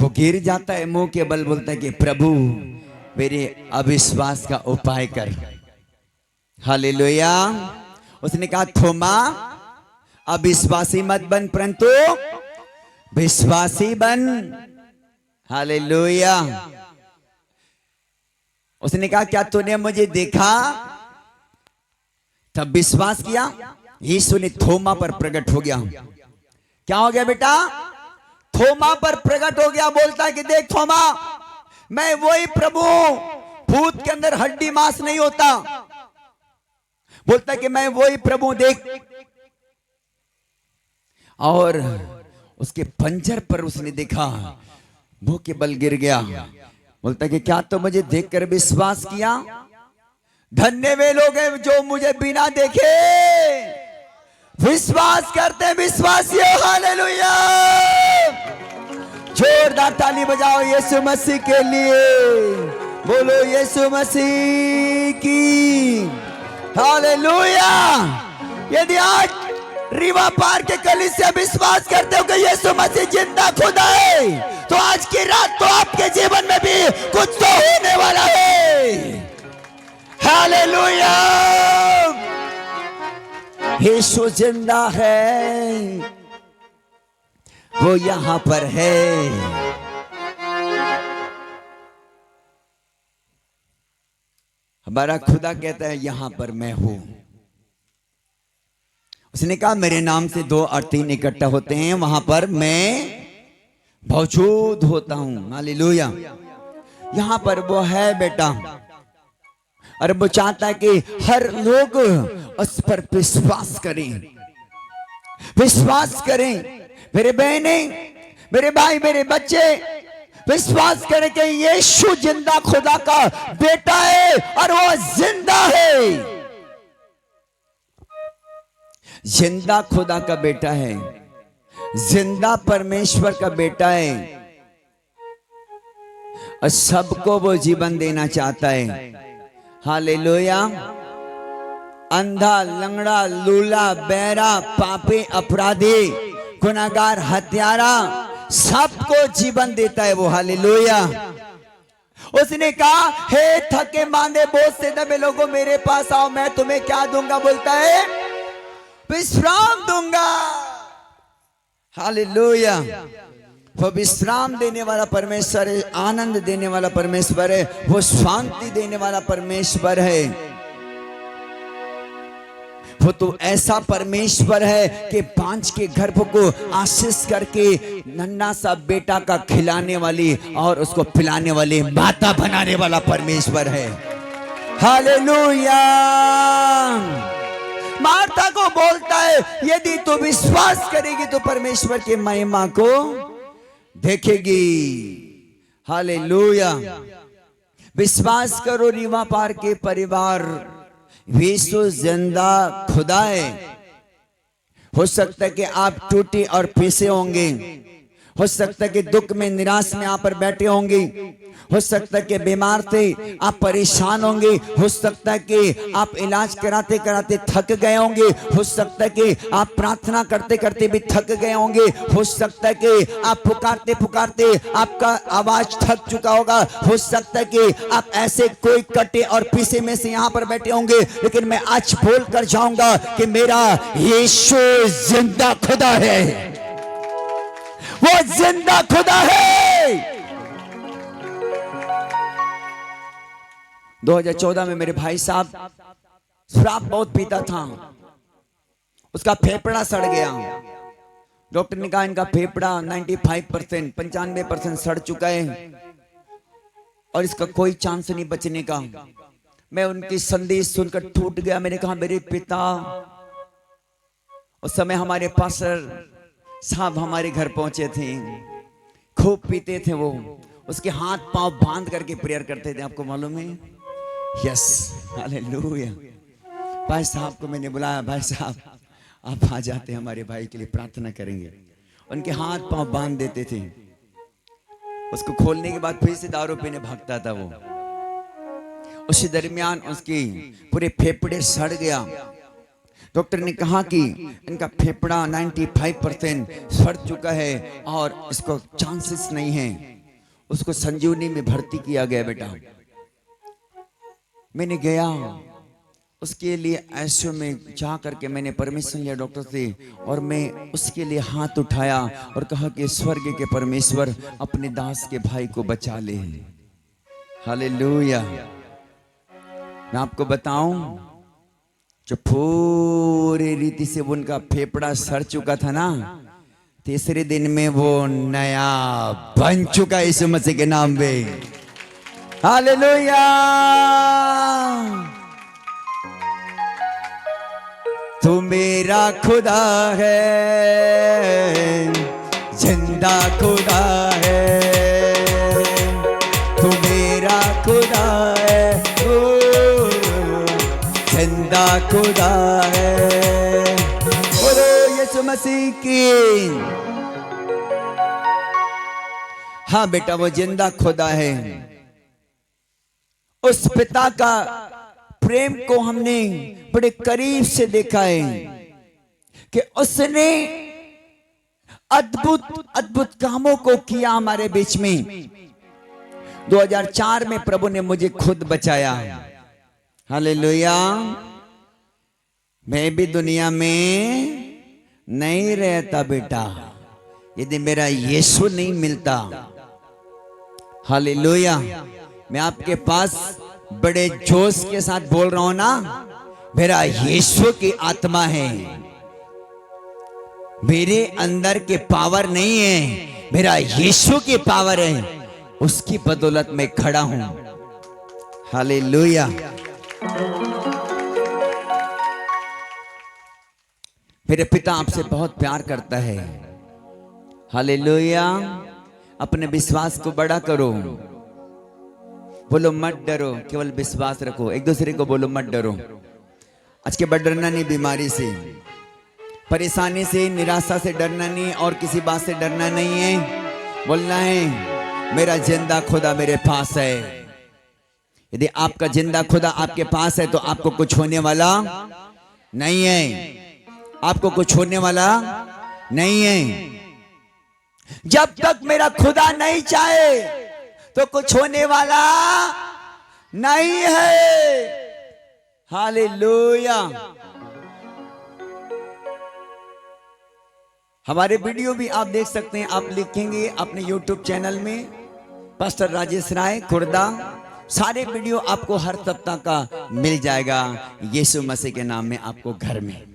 वो गिर जाता है मुंह के बल, बोलता है कि प्रभु मेरे अविश्वास का उपाय कर। हालेलुया। उसने कहा थोमा अविश्वासी मत बन, परंतु विश्वासी बन। हालेलुया। उसने कहा क्या तूने मुझे देखा तब विश्वास किया? यीशु ने थोमा पर प्रकट हो गया। क्या हो गया बेटा? थोमा पर प्रकट हो गया। बोलता है कि देख थोमा, मैं वही प्रभु, भूत के अंदर हड्डी मांस नहीं होता। बोलता है कि मैं वही प्रभु, देख। और उसके पंजर पर उसने देखा, मुंह के बल गिर गया। बोलता है कि क्या तो मुझे देखकर विश्वास किया? धन्य वे लोग हैं जो मुझे बिना देखे विश्वास करते हैं। विश्वासियों हालेलुया। जोरदार ताली बजाओ यीशु मसीह के लिए। बोलो यीशु मसीह की हालेलुया। यदि आज रीवा पार के कलीसिया विश्वास करते हो कि यीशु मसीह जिंदा खुदा है, तो आज की रात तो आपके जीवन में भी कुछ तो होने वाला है। हालेलुया। यीशु जिंदा है, वो यहां पर है। हमारा खुदा कहता है यहां पर मैं हूं। उसने कहा मेरे नाम से 2 और 3 इकट्ठा होते हैं, वहां पर मैं मौजूद होता हूं। हालेलुया। यहां पर वो है बेटा, और वो चाहता है कि हर लोग उस पर विश्वास करें, विश्वास करें। मेरे बहने, मेरे भाई, मेरे बच्चे विश्वास करें कि यीशु जिंदा खुदा का बेटा है और वो जिंदा है, जिंदा खुदा का बेटा है, जिंदा परमेश्वर का बेटा है, और सबको वो जीवन देना चाहता है। हालेलुया। अंधा, लंगड़ा, लूला, बहरा, पापी, अपराधी, गुनाहगार, हत्यारा, सबको जीवन देता है वो। हालेलुया। उसने कहा हे थके मांदे बोझ से दबे लोगों मेरे पास आओ, मैं तुम्हें क्या दूंगा? बोलता है विश्राम दूंगा। हालेलुया। वो विश्राम देने वाला परमेश्वर है, आनंद देने वाला परमेश्वर है, वो शांति देने वाला परमेश्वर है। वो तो ऐसा परमेश्वर है कि 5 के गर्भ को आशीष करके नन्हा सा बेटा का खिलाने वाली और उसको पिलाने वाली माता बनाने वाला परमेश्वर है। हालेलुया। मार्था को बोलता है यदि तू विश्वास करेगी तो परमेश्वर की महिमा को देखेगी। हालेलुया। विश्वास करो रीवा पार के परिवार, यीशु जिंदा खुदा है। हो सकता है कि आप टूटे और पीसे होंगे, हो सकता है कि दुख में निराश में आप पर बैठे होंगे, हो सकता है कि बीमार थे आप परेशान होंगे, हो सकता है कि आप इलाज कराते कराते थक गए होंगे, हो सकता है कि आप प्रार्थना करते करते भी थक गए होंगे, हो सकता है कि आप पुकारते पुकारते आपका आवाज थक चुका होगा, हो सकता है कि आप ऐसे कोई कटे और पीसे में से यहां पर बैठे होंगे। लेकिन मैं आज बोल कर जाऊंगा कि मेरा यीशु जिंदा खुदा है, वो जिंदा खुदा है। 2014 में मेरे भाई साहब शराब बहुत पीता था, उसका फेफड़ा सड़ गया। डॉक्टर ने कहा इनका फेफड़ा 95% 95% सड़ चुका है और इसका कोई चांस नहीं बचने का। मैं उनकी संदेश सुनकर टूट गया। मैंने कहा मेरे पिता, उस समय हमारे पास्टर साहब हमारे घर पहुंचे थे, खूब पीते थे वो, उसके हाथ पांव बांध करके प्रेयर करते थे, आपको मालूम है? Yes, hallelujah. भाई साहब को मैंने बुलाया, भाई साहब आप आ जाते, हमारे भाई के लिए प्रार्थना करेंगे। उनके हाथ पांव बांध देते थे, उसको खोलने के बाद फिर से दारू पीने भागता था वो। उसी दरमियान उसकी पूरे फेफड़े सड़ गया। डॉक्टर ने कहा कि इनका फेफड़ा 95% सड़ चुका है और इसको चांसेस नहीं है। उसको संजीवनी में भर्ती किया गया। बेटा मैंने गया उसके लिए आईसीयू में जा करके मैंने परमिशन लिया डॉक्टर से, और मैं उसके लिए हाथ उठाया और कहा कि स्वर्ग के परमेश्वर अपने दास के भाई को बचा ले। हालेलुया। मैं आपको बताऊं, जो पूरी रीति से उनका फेफड़ा सड़ चुका था ना, तीसरे दिन में वो नया बन चुका यीशु मसीह के नाम में। हालेलुया। तू मेरा खुदा है, जिंदा खुदा है, तू मेरा खुदा है, जिंदा खुदा है। बोलो यीशु मसीह की। हाँ बेटा, वो जिंदा खुदा है। उस पिता का प्रेम को हमने बड़े करीब से देखा है कि उसने अद्भुत अद्भुत कामों को किया हमारे बीच में। 2004 में प्रभु ने मुझे खुद बचाया। हालेलुया। मैं भी दुनिया में नहीं रहता बेटा यदि मेरा यीशु नहीं मिलता। हालेलुया। मैं आपके पास बड़े जोश के साथ बोल रहा हूं ना, मेरा यीशु की आत्मा है, मेरे अंदर के पावर नहीं है, मेरा यीशु की पावर है, उसकी बदौलत में खड़ा हूं। हालेलुया। मेरे पिता आपसे बहुत प्यार करता है। हालेलुया। अपने विश्वास को बड़ा करो। बोलो मत डरो, केवल विश्वास रखो। एक दूसरे को बोलो मत डरो। आज के बाद डरना नहीं, बीमारी से, परेशानी से, निराशा से डरना नहीं, और किसी बात से डरना नहीं है। बोलना है मेरा जिंदा खुदा मेरे पास है। यदि आपका जिंदा खुदा आपके पास है तो आपको कुछ होने वाला नहीं है, आपको कुछ होने वाला नहीं है। जब तक मेरा खुदा नहीं चाहे तो कुछ होने वाला नहीं है। हालेलुया। हमारे वीडियो भी आप देख सकते हैं, आप लिखेंगे अपने YouTube चैनल में पास्टर राजेश राय खुर्दा, सारे वीडियो आपको हर सप्ताह का मिल जाएगा। यीशु मसीह के नाम में आपको घर में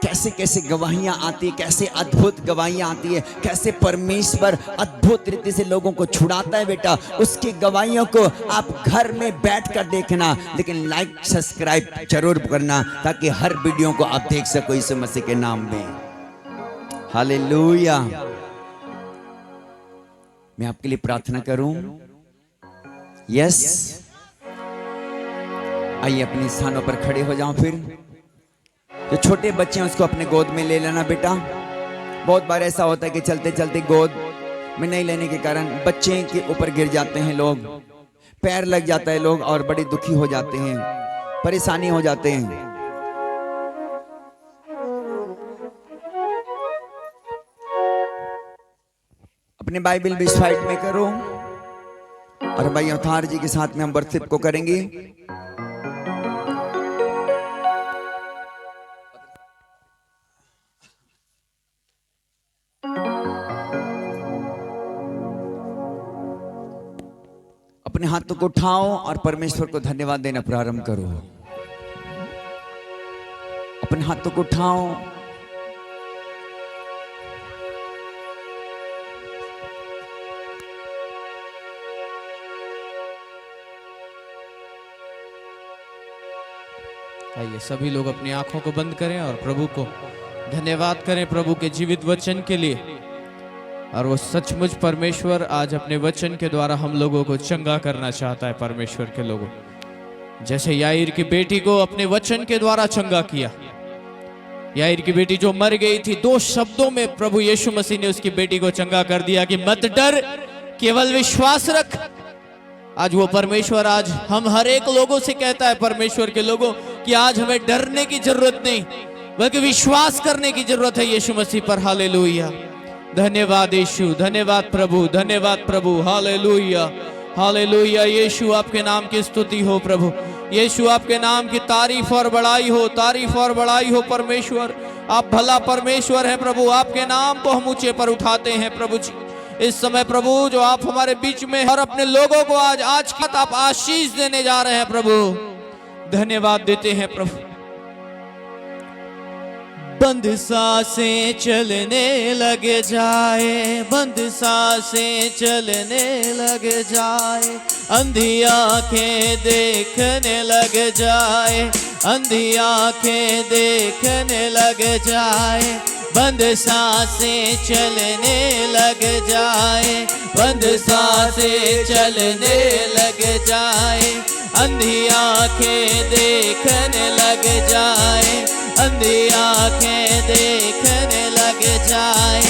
कैसे कैसे गवाहियां आती है, कैसे अद्भुत गवाहियां आती है, कैसे परमेश्वर अद्भुत रीति से लोगों को छुड़ाता है बेटा। उसकी गवाहियों को आप घर में बैठकर देखना, लेकिन लाइक सब्सक्राइब जरूर करना ताकि हर वीडियो को आप देख सको यीशु मसीह के नाम में। हालेलुया। मैं आपके लिए प्रार्थना करूं। यस, आइए अपने स्थानों पर खड़े हो जाओ। फिर जो छोटे बच्चे हैं उसको अपने गोद में ले लेना बेटा। बहुत बार ऐसा होता है कि चलते चलते गोद में नहीं लेने के कारण बच्चे के ऊपर गिर जाते हैं लोग, पैर लग जाता है लोग, और बड़े दुखी हो जाते हैं, परेशानी हो जाते हैं। अपने बाइबल भी साइड में करो, और भाई अवतार जी के साथ में हम वर्शिप को करेंगे। अपने हाथों को उठाओ और परमेश्वर को धन्यवाद देना प्रारंभ करो। अपने हाथों को उठाओ, आइए सभी लोग अपनी आंखों को बंद करें और प्रभु को धन्यवाद करें प्रभु के जीवित वचन के लिए। और वो सचमुच परमेश्वर आज अपने वचन के द्वारा हम लोगों को चंगा करना चाहता है। परमेश्वर के लोगों, जैसे याईर की बेटी को अपने वचन के द्वारा चंगा किया। याईर की बेटी जो मर गई थी, 2 शब्दों में प्रभु यीशु मसीह ने उसकी बेटी को चंगा कर दिया कि मत डर, केवल विश्वास रख। आज वो परमेश्वर आज हम हर एक लोगों से कहता है, परमेश्वर के लोगों, कि आज हमें डरने की जरूरत नहीं बल्कि विश्वास करने की जरूरत है यीशु मसीह पर। हालेलुया। धन्यवाद यीशु, धन्यवाद प्रभु, धन्यवाद प्रभु। Hallelujah, hallelujah. यीशु आपके नाम की स्तुति हो प्रभु, यीशु आपके नाम की तारीफ और बड़ाई हो, तारीफ और बड़ाई हो। परमेश्वर आप भला परमेश्वर है प्रभु, आपके नाम को हम ऊंचे पर उठाते हैं प्रभु जी। इस समय प्रभु जो आप हमारे बीच में और अपने लोगों को आज की आप आशीष देने जा रहे हैं प्रभु, धन्यवाद देते हैं प्रभु। बंद सांसें चलने लग जाए, बंद सांसें चलने लग जाए, अंधी आंखें देखने लग जाए, अंधी आंखें देखने लग जाए, बंद सांसें चलने लग जाए, बंद सांसें चलने लग जाए, अंधी आंखें देखने लग जाए, अंधी आंखें देखने लग जाए।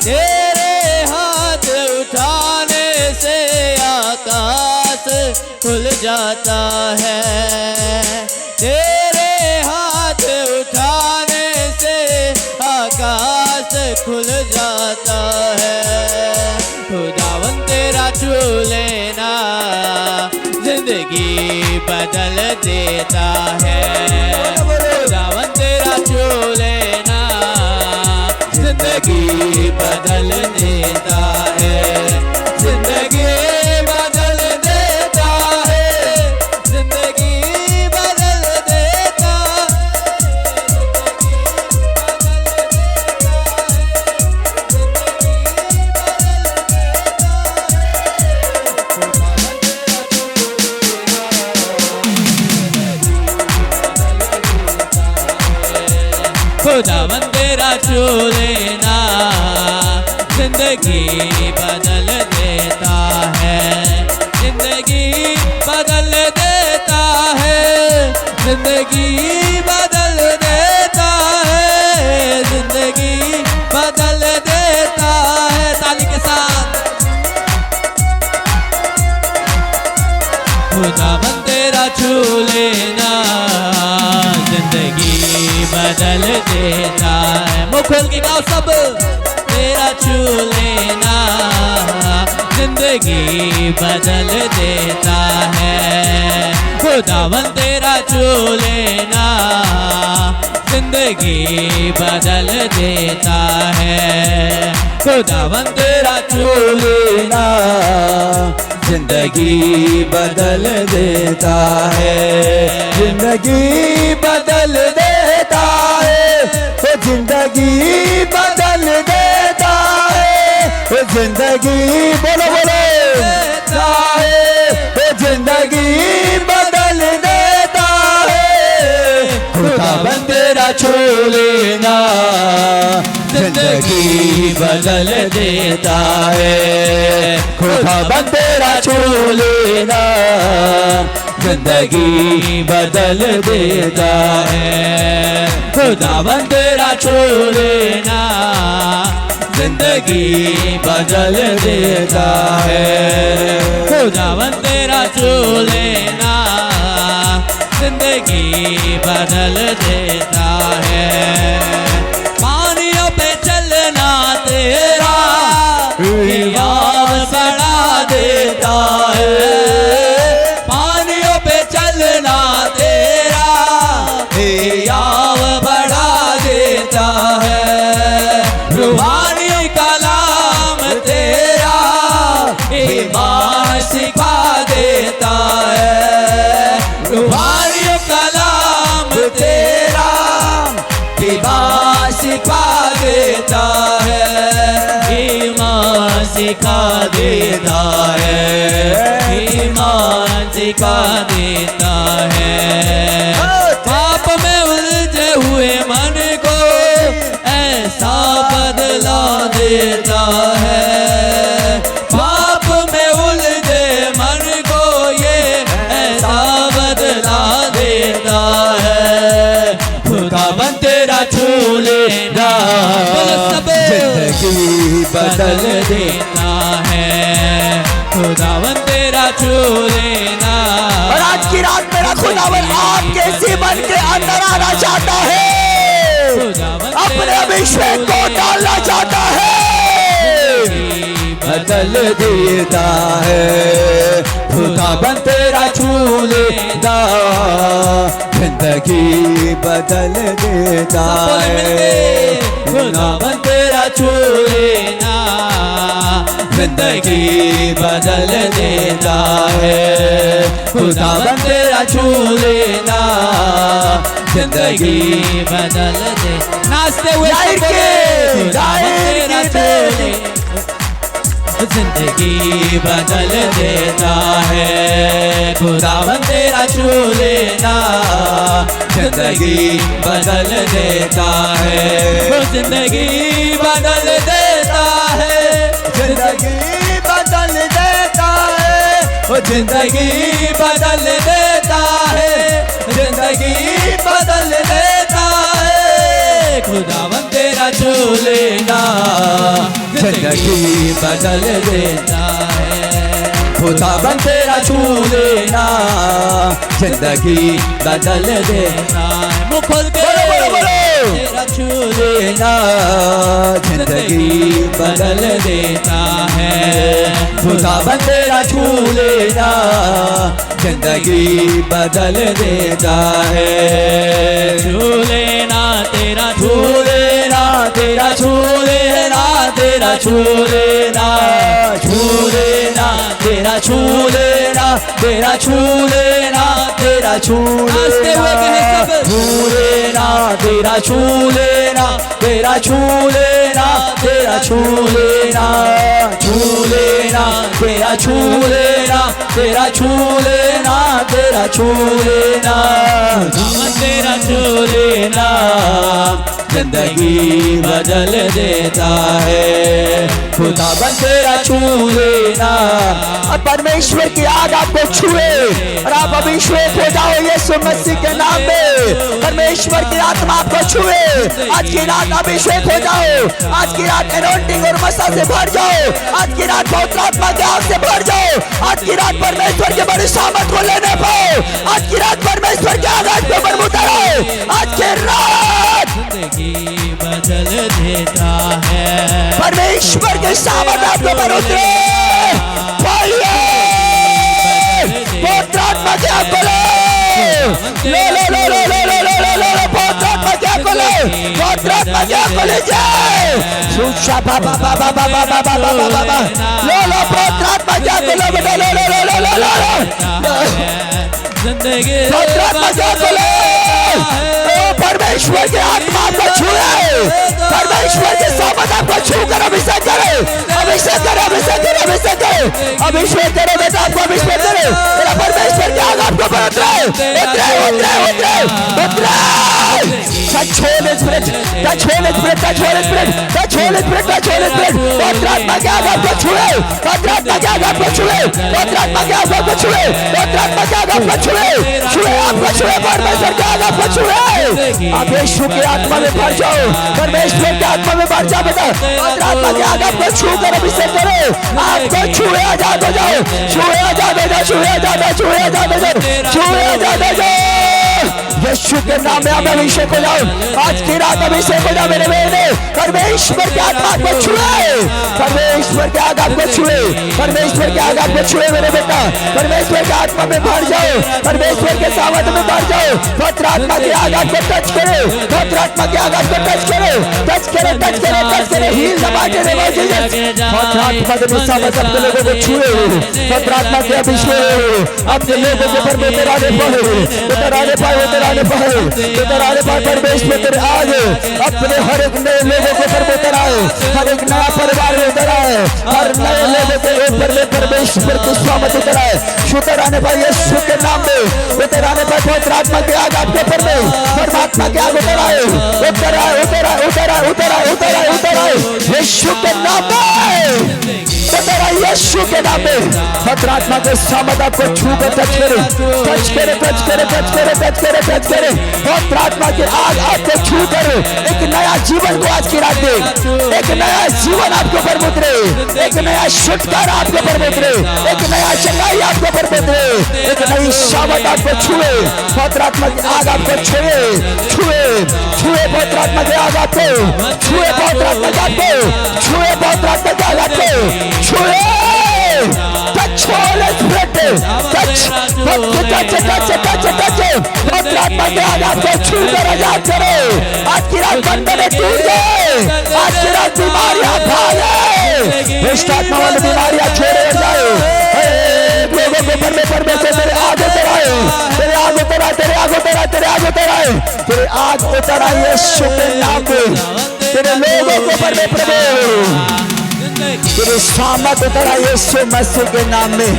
तेरे हाथ खुल जाता है, तेरे हाथ उठाने से आकाश खुल जाता है। खुदावन तेरा छू लेना जिंदगी बदल देता है, खुदावन तेरा छू लेना जिंदगी बदल देता है, जिंदगी बदल देता है, जिंदगी बदल देता खुदावन तेरा छू लेना जिंदगी बदल देता है, जिंदगी बदल देता है, जिंदगी बदल देता है, जिंदगी बदल देता है। ताली के साथ खुदावन तेरा छू लेना जिंदगी बदल देता है। मुँह खोल के गाओ सब, तेरा छू लेना जिंदगी बदल देता है, खुदावन तेरा छू लेना जिंदगी बदल देता है, खुदावन तेरा छू लेना जिंदगी बदल देता है, जिंदगी बदल देता है, वो जिंदगी बदल देता है, वो जिंदगी बोलो बोलो देता है, वो जिंदगी बदल देता है। खुदावन तेरा छू लेना जिंदगी बदल देता है, खुदावन तेरा छू लेना जिंदगी बदल देता है, खुदावन तेरा छू लेना जिंदगी बदल देता है, खुदावन तेरा छू लेना जिंदगी बदल देता है। पानियों पे चलना तेरा हियाव बढ़ा देता है, पानियों पे चलना तेरा हियाव बढ़ा देता है, रूहानी कलाम तेरा ईमान सिखा देता है, रूहानी कलाम तेरा ईमान सिखा देता है, ईमान सिखा देता है, ईमान सिखा देता है। पाप में उलझे हुए मन को ऐसा बदला देता है, पाप में उलझे मन को ये ऐसा बदला देता है। खुदावन तेरा छू लेना जिंदगी बदल देता है, खुदावन तेरा छू लेना। और आज की रात मेरा खुदावन आपके जीवन के अंदर आना चाहता है, अपने अभिषेक को डालना चाहता है, बदल देता है, खुदावन तेरा छू लेना जिंदगी बदल देता है, खुदावन तेरा छू लेना जिंदगी बदल देता है, खुदावन तेरा छू लेना जिंदगी बदल दे। नाचते हुए जिंदगी बदल देता है, खुदावन तेरा छू लेना जिंदगी बदल देता है, जिंदगी बदल देता है, जिंदगी बदल देता है, वो जिंदगी बदल देता है, जिंदगी बदल देता है। खुदावन तेरा छू लेना जिंदगी बदल देता है। खुदावन तेरा छू लेना जिंदगी बदल देना मुँह खोल के बोलो, बोलो, बोलो। तेरा छू लेना जिंदगी बदल देता है खुदावन तेरा छू लेना जिंदगी बदल देता है छू लेना तेरा छू लेना तेरा छू लेना तेरा छू लेना छू लेना तेरा छू लेना तेरा छू लेना तेरा छू नाचते हुए कहें सब। छू लेना तेरा छू लेना तेरा छू लेना तेरा छू लेना छू लेना तेरा छू लेना तेरा छू लेना तेरा छू लेना तेरा छू लेना जिंदगी बदल देता है खुदावन तेरा छू लेना और परमेश्वर की आग आपको छुए और आप अभिषेक हो जाओ यीशु मसीह के नाम में परमेश्वर की आत्मा आपको छुए आज की रात अभिषेक हो जाओ आज की रात एनॉइंटिंग और मसा से भर जाओ आज की रात पवित्र आत्मा के आग से भर जाओ आज की रात परमेश्वर के बड़ी सामर्थ को लेने पाओ आज की रात परमेश्वर के आग के ऊपर उतरो आज की रात जिंदगी बदल देता है परमेश्वर के सामर्थ आपके ऊपर उतरे बोलिए पवित्र आत्मा के आग को ले लो लो लो लो लो लो लो लो लो पवित्र आत्मा के आग को ले पवित्र आत्मा के आग को ले जाए सुशा बाबा बाबा बाबा बाबा बाबा बाबा लो लो पवित्र आत्मा के आग को लो बेटा लो लो लो लो लो लो जिंदगी पवित्र आत्मा के आग को ले परमेश्वर के आत्मा को छुए परमेश्वर के सामर्थ आपको छू कर अभिषेक करे अभिषेक करे अभिषेक करे अभिषेक करे अभिषेक करे बेटा आपको अभिषेक करे तेरा परमेश्वर के आग आपको पर उतरे उतरे उतरे उतरे उतरे touch Holy Spirit touch Holy Spirit touch Holy Spirit touch Holy Spirit touch Holy Spirit पवित्र आत्मा के आग आपको छुए पवित्र आत्मा के आग आपको छुए पवित्र आत्मा के आग आपको छुए पवित्र आत्मा के आग आपको छुए छुए आपको छुए परमेश्वर के आग आपको छुए आप यीशु की आत्मा में भर जाओ परमेश्वर की आत्मा में भर जाओ बेटा पवित्र आत्मा के आग आपको छू कर अभिषेक करे आपको छुए आजाद हो जाओ छुए आजाद हो जाओ छुए आजाद हो छुए आजाद हो जाओ छुए आजाद हो जाओ यीशु के नाम में आप अभिषेक हो जाओ आज की रात अभिषेक हो जाओ मेरे बेटे परमेश्वर के आत्मा को छुए परमेश्वर के आग आपको छुए परमेश्वर के आग आपको छुए मेरे बेटा परमेश्वर के आत्मा में भर जाओ परमेश्वर के सामर्थ में भर जाओ पवित्र आत्मा की आग आपको टच करे पवित्र आत्मा की आग आपको टच करे टच करे टच करे टच करे हील दबाते रहो जीसस पवित्र आत्मा के सामर्थ अपने लोगों को छुए पवित्र आत्मा के अभिषेक अपने लोगों के ऊपर उतराने पाए उतराने पाए परमेश्वर तेरे आग अपने हर एक नए लोगों के ऊपर उतर आए हर एक नया परिवार में उतर आए हर नए लोगों के ऊपर में परमेश्वर की स्वामत उतर आए शुतर आने पाए यीशु के नाम में उतर आने पाए पवित्र आत्मा के आग आपके ऊपर में परमात्मा के आग उतर आए उतर आए उतर आए उतर आए उतर आए उतर आए उतर आए यीशु के नाम में उतर आए यीशु के नाम में पवित्र आत्मा के सामर्थ आपको छू कर टच करे टच करे टच करे टच करे टच करे टच करे पवित्र आत्मा की आग आपको छू कर एक नया जीवन को आज की रात दे एक नया जीवन आपके ऊपर उतरे एक नया छुटकारा आपके ऊपर उतरे एक नया चंगाई आपके ऊपर उतरे एक नई सामर्थ आपको छुए पवित्र आत्मा की आग आपको छुए छुए छुए पवित्र आत्मा की आग आपको छुए पवित्र आत्मा की आग आपको छुए पवित्र आत्मा की आग आपको छुए touch Holy Spirit touch पवित्र आत्मा के आग आपको छू कर आजाद करे आज की रात बंधन टूट गए आज की रात बीमारियां भागे दुष्ट आत्मा वाली बीमारियां छोड़े जाए लोगों के ऊपर में परमेश्वर तेरे आग उतर आए तेरे आग उतर आए तेरे आग उतर आए तेरे आग उतर आए तेरे आग उतर आए यीशु के नाम में तेरे लोगों के ऊपर में प्रभु तेरे सामर्थ उतर आए यीशु मसीह के नाम में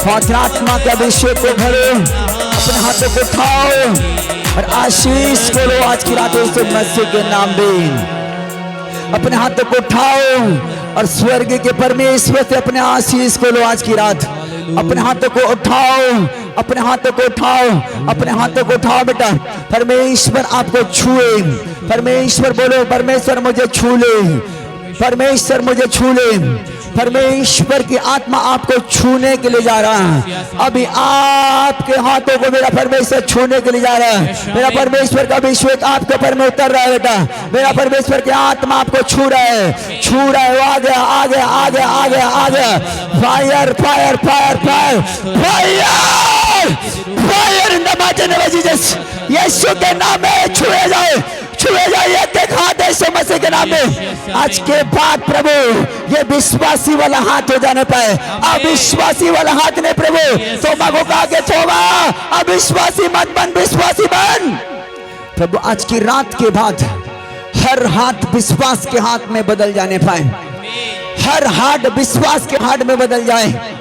पवित्र आत्मा के अभिषेक को भरो अपने हाथों को उठाओ और आशीष करो आज की रात यीशु मसीह के नाम में अपने हाथों को उठाओ और स्वर्ग के परमेश्वर से अपने आशीष को लो आज की रात अपने हाथों को उठाओ अपने हाथों को उठाओ अपने हाथों को उठाओ बेटा परमेश्वर आपको छुए परमेश्वर बोलो परमेश्वर मुझे छू ले परमेश्वर मुझे छू ले परमेश्वर की आत्मा आपको छूने के लिए जा रहा है। अभी आपके हाथों को मेरा परमेश्वर छूने के लिए जा रहा है। मेरा परमेश्वर का अभिषेक आपके ऊपर में उतर रहा है बेटा। मेरा परमेश्वर की आत्मा आपको छू रहा है, छू रहा है। आ गया, आ गया, आ गया, आ गया, आ गया। Fire, fire, fire, fire, fire, fire in the mighty name of Jesus. Yeshu के नाम में छुए जाए, छुए जाए। एक हाथ यीशु मसीह के नाम में। आज के बाद प्रभु ये विश्वासी वाला हाथ हो जाने पाए, अविश्वासी वाला हाथ नहीं प्रभु। तोबा को कहा के तोबा, अविश्वासी मत बन, विश्वासी बन प्रभु। आज की रात के बाद हर हाथ विश्वास के हाथ में बदल जाने पाए, हर हाथ विश्वास के हाथ में बदल जाए।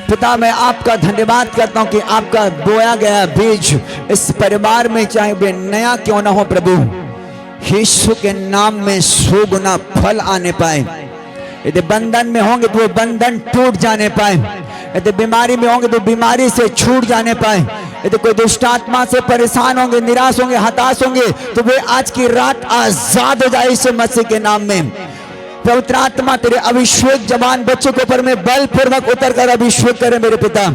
पिता मैं आपका धन्यवाद करता हूं कि आपका बोया गया बीज इस परिवार में चाहे वे नया क्यों ना हो प्रभु, यीशु के नाम में 100 गुना फल आने पाए। यदि बंधन में होंगे तो वो बंधन टूट जाने पाए, यदि बीमारी में होंगे तो बीमारी से छूट जाने पाए, यदि कोई दुष्ट आत्मा से परेशान होंगे, निराश होंगे, हताश होंगे तो वे आज की रात आजाद हो जाए यीशु मसीह के नाम में। पवित्र आत्मा तेरे अभिषेक जवान बच्चों के ऊपर में बलपूर्वक उतर कर अभिषेक करे मेरे पिता।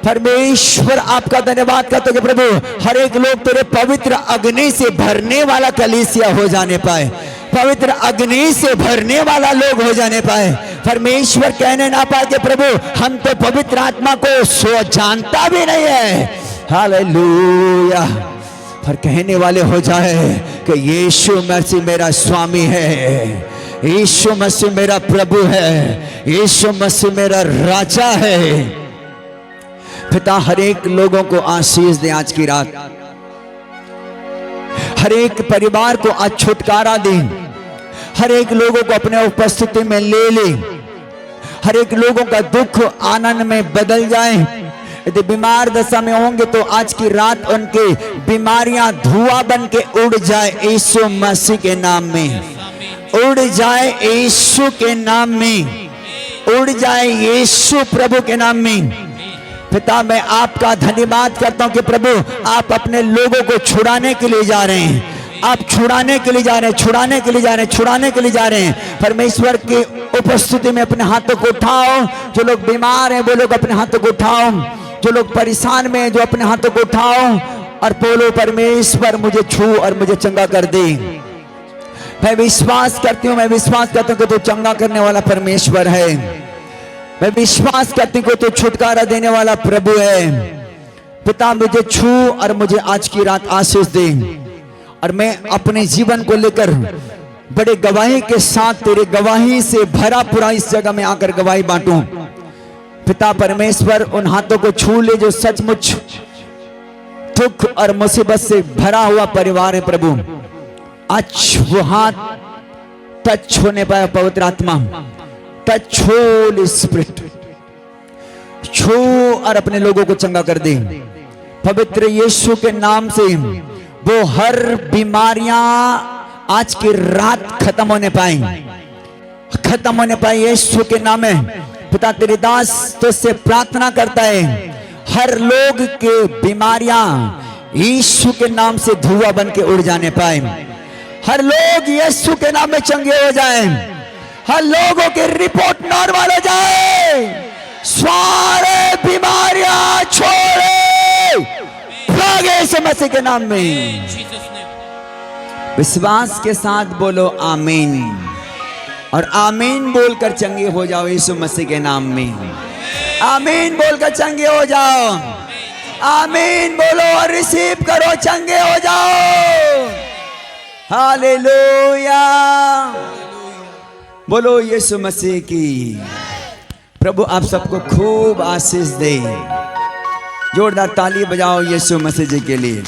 परमेश्वर आपका धन्यवाद करते हैं प्रभु। हर एक लोग तेरे पवित्र अग्नि से भरने वाला कलीसिया हो जाने पाए, पवित्र अग्नि से भरने वाला लोग हो जाने पाए। परमेश्वर कहने ना पाए कि प्रभु हम तो पवित्र आत्मा को सो जानता भी नहीं है। हालेलुया। पर कहने वाले हो जाए कि यीशु मसीह मेरा स्वामी है, यीशु मसीह मेरा प्रभु है, यीशु मसीह मेरा राजा है। पिता हर एक लोगों को आशीष दे आज की रात, हर एक परिवार को आज छुटकारा दे, हर एक लोगों को अपने उपस्थिति में ले ले, हर एक लोगों का दुख आनंद में बदल जाए। यदि बीमार दशा में होंगे तो आज की रात उनके बीमारियां धुआं बन के उड़ जाए यीशु मसीह के नाम में, उड़ जाए यीशु के नाम में, उड़ जाए यीशु प्रभु के नाम में। पिता मैं आपका धन्यवाद करता हूं कि प्रभु आप अपने लोगों को छुड़ाने के लिए जा रहे हैं, आप छुड़ाने के लिए जा रहे हैं, छुड़ाने के लिए जा रहे हैं, छुड़ाने के लिए जा रहे हैं। परमेश्वर की उपस्थिति में अपने हाथों को उठाओ। जो लोग बीमार हैं वो लोग अपने हाथों को उठाओ, जो लोग परेशान में हैं जो अपने हाथों को उठाओ और बोलो परमेश्वर मुझे छू और मुझे चंगा कर दे। मैं विश्वास करती हूँ, मैं विश्वास करता हूँ कि तू चंगा करने वाला परमेश्वर है। मैं विश्वास करती हूँ कि तू छुटकारा देने वाला प्रभु है। पिता मुझे छू और मुझे आज की रात आशीष दे और मैं अपने जीवन को लेकर बड़े गवाही के साथ तेरे गवाही से भरा पूरा इस जगह में आकर गवाही बांटूं। पिता परमेश्वर उन हाथों को छू ले जो सचमुच दुख और मुसीबत से भरा हुआ परिवार है प्रभु। आज वो हाथ टच होने पाए पवित्र आत्मा, टच होली स्पिरिट, छू और अपने लोगों को चंगा कर दे पवित्र यीशु के नाम से। वो हर बीमारियां आज की रात खत्म होने पाए, खत्म होने पाए यीशु के नाम में। पिता तेरे दास तुझसे प्रार्थना करता है हर लोग के बीमारियां यीशु के नाम से धुआं बन के उड़ जाने पाए, हर लोग यीशु के नाम में चंगे हो जाएं, हर लोगों की रिपोर्ट नॉर्मल हो जाए, सारे बीमारियां छोड़े भागे यीशु मसीह के नाम में। विश्वास के साथ बोलो आमीन और आमीन बोलकर चंगे हो जाओ यीशु मसीह के नाम में। आमीन बोलकर चंगे हो जाओ, आमीन बोलो और रिसीव करो, चंगे हो जाओ। हालेलुया। बोलो यीशु मसीह की। प्रभु आप सबको खूब आशीष दे। जोरदार ताली बजाओ यीशु मसीह जी के लिए।